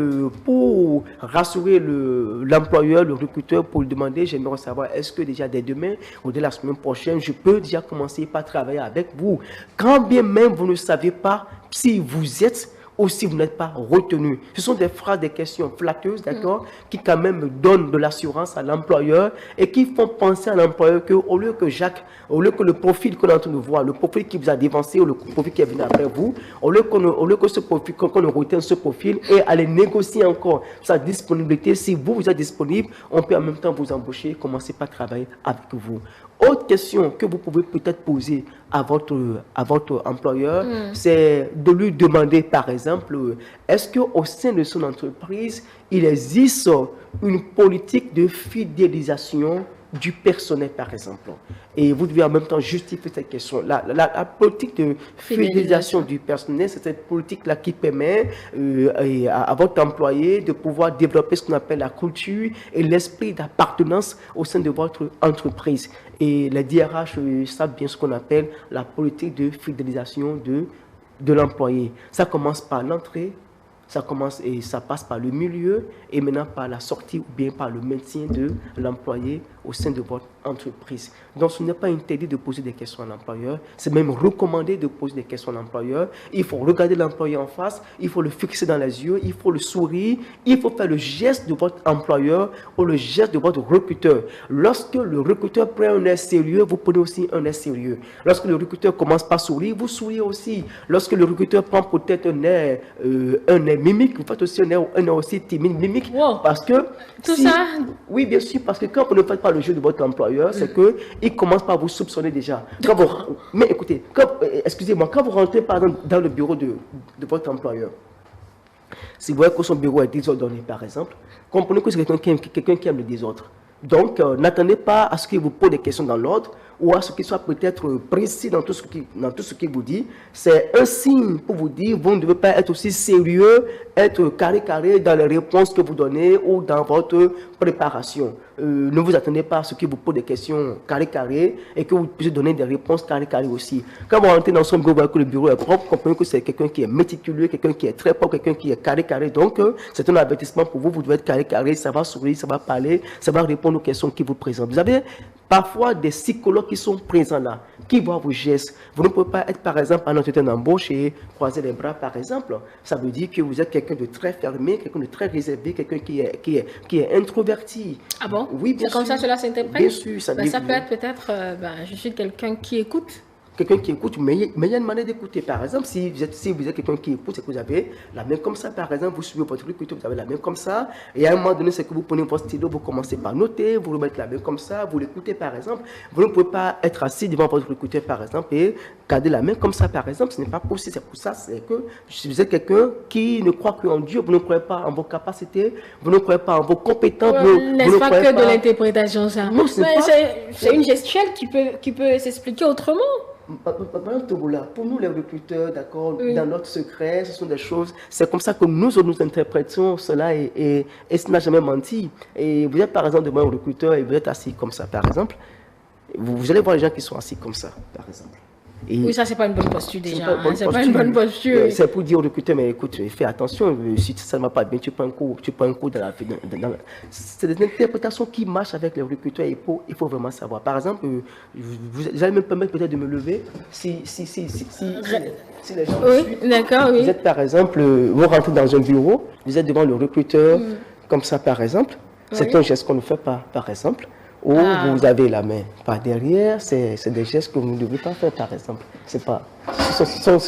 pour rassurer l'employeur, le recruteur, pour lui demander, j'aimerais savoir, est-ce que déjà dès demain ou dès la semaine prochaine, je peux déjà commencer par travailler avec vous. Quand bien même vous ne savez pas si vous êtes ou si vous n'êtes pas retenu. Ce sont des phrases, des questions flatteuses, d'accord, qui quand même donnent de l'assurance à l'employeur et qui font penser à l'employeur qu'au lieu que le profil qu'on est en train de voir, le profil qui vous a dévancé ou le profil qui est venu après vous, au lieu que ce profil, qu'on retienne ce profil et aller négocier encore sa disponibilité, si vous êtes disponible, on peut en même temps vous embaucher, commencer par travailler avec vous. Autre question que vous pouvez peut-être poser à votre employeur, c'est de lui demander, par exemple, est-ce qu'au sein de son entreprise, il existe une politique de fidélisation du personnel, par exemple. Et vous devez en même temps justifier cette question. La politique de fidélisation du personnel, c'est cette politique-là qui permet à votre employé de pouvoir développer ce qu'on appelle la culture et l'esprit d'appartenance au sein de votre entreprise. Et les DRH savent bien ce qu'on appelle la politique de fidélisation de l'employé. Ça commence par l'entrée, ça commence et ça passe par le milieu et maintenant par la sortie ou bien par le maintien de l'employé au sein de votre entreprise. Donc, ce n'est pas interdit de poser des questions à l'employeur, c'est même recommandé de poser des questions à l'employeur. Il faut regarder l'employé en face, il faut le fixer dans les yeux, il faut le sourire, il faut faire le geste de votre employeur ou le geste de votre recruteur. Lorsque le recruteur prend un air sérieux, vous prenez aussi un air sérieux. Lorsque le recruteur commence par sourire, vous souriez aussi. Lorsque le recruteur prend peut-être un air mimique, vous faites aussi un air aussi timide, mimique.
Wow.
Parce que
tout ça.
Oui, bien sûr, parce que quand vous ne faites pas le jeu de votre employeur, c'est qu'il commence par vous soupçonner déjà. Mais écoutez, excusez-moi, quand vous rentrez par exemple dans le bureau de votre employeur, si vous voyez que son bureau est désordonné, par exemple, comprenez que c'est quelqu'un qui aime le désordre. Donc, n'attendez pas à ce qu'il vous pose des questions dans l'ordre ou à ce qu'il soit peut-être précis dans tout ce qu'il vous dit. C'est un signe pour vous dire, vous ne devez pas être aussi sérieux, être carré dans les réponses que vous donnez ou dans votre préparation. Ne vous attendez pas à ce qu'il vous pose des questions carré et que vous puissiez donner des réponses carré aussi. Quand vous rentrez dans son bureau, vous voyez que le bureau est propre, comprenez que c'est quelqu'un qui est méticuleux, quelqu'un qui est très propre, quelqu'un qui est carré. Donc, c'est un avertissement pour vous, vous devez être carré, ça va sourire, ça va parler, ça va répondre aux questions qui vous présentent. Vous avez parfois des psychologues qui sont présents là, qui voient vos gestes. Vous ne pouvez pas être, par exemple, en entretien d'embauche et croiser les bras, par exemple. Ça veut dire que vous êtes quelqu'un de très fermé, quelqu'un de très réservé, quelqu'un qui est introverti.
Ah bon?
Oui, bien sûr.
C'est comme ça cela s'interprète?
Bien sûr.
Ça peut être peut-être, je suis quelqu'un qui écoute.
quelqu'un qui écoute, mais il y a une manière d'écouter. Par exemple, si vous êtes quelqu'un qui écoute, c'est que vous avez la main comme ça, par exemple, vous suivez votre recruteur, vous avez la main comme ça, et à un moment donné, c'est que vous prenez votre stylo, vous commencez par noter, vous remettez la main comme ça, vous l'écoutez, par exemple. Vous ne pouvez pas être assis devant votre recruteur, par exemple, et garder la main comme ça, par exemple. Ce n'est pas possible. C'est pour ça, c'est que si vous êtes quelqu'un qui ne croit qu'en Dieu, vous ne croyez pas en vos capacités, vous ne croyez pas en vos compétences.
N'est-ce pas que de l'interprétation, ça?
Non,
c'est une gestuelle qui peut s'expliquer autrement.
Pour nous, les recruteurs, d'accord, dans notre secret, ce sont des choses, c'est comme ça que nous interprétons cela et ce n'a jamais menti. Et vous êtes par exemple devant un recruteur et vous êtes assis comme ça, par exemple, vous allez voir les gens qui sont assis comme ça, par exemple. Et
oui, ça, c'est pas une bonne posture déjà. C'est pas une bonne posture.
C'est pour dire au recruteur, mais écoute, fais attention, si ça ne va pas bien, tu prends un coup dans la vie. C'est des interprétations qui marchent avec les recruteurs. Il faut vraiment savoir. Par exemple, vous allez me permettre peut-être de me lever si les gens
oui, d'accord, oui.
Vous êtes par exemple, vous rentrez dans un bureau, vous êtes devant le recruteur, comme ça par exemple. C'est un geste qu'on ne fait pas, par exemple. Ou vous avez la main par derrière, c'est des gestes que vous ne devez pas faire, par exemple. Ce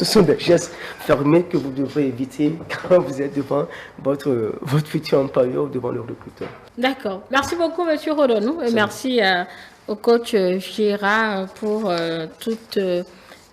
sont des gestes fermés que vous devrez éviter quand vous êtes devant votre futur employeur ou devant le recruteur.
D'accord. Merci beaucoup, M. Rodonou. Et merci au coach Gérard pour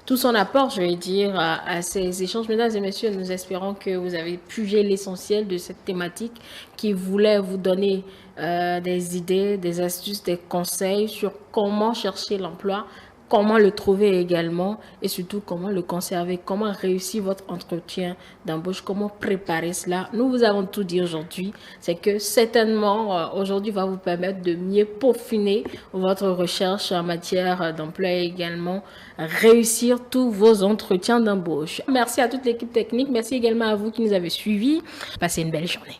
tout son apport, je vais dire, à ces échanges. Mesdames et messieurs, nous espérons que vous avez pigé l'essentiel de cette thématique qui voulait vous donner des idées, des astuces, des conseils sur comment chercher l'emploi, comment le trouver également et surtout comment le conserver, comment réussir votre entretien d'embauche, comment préparer cela. Nous vous avons tout dit aujourd'hui. C'est que certainement aujourd'hui va vous permettre de mieux peaufiner votre recherche en matière d'emploi et également réussir tous vos entretiens d'embauche. Merci à toute l'équipe technique. Merci également à vous qui nous avez suivis. Passez une belle journée.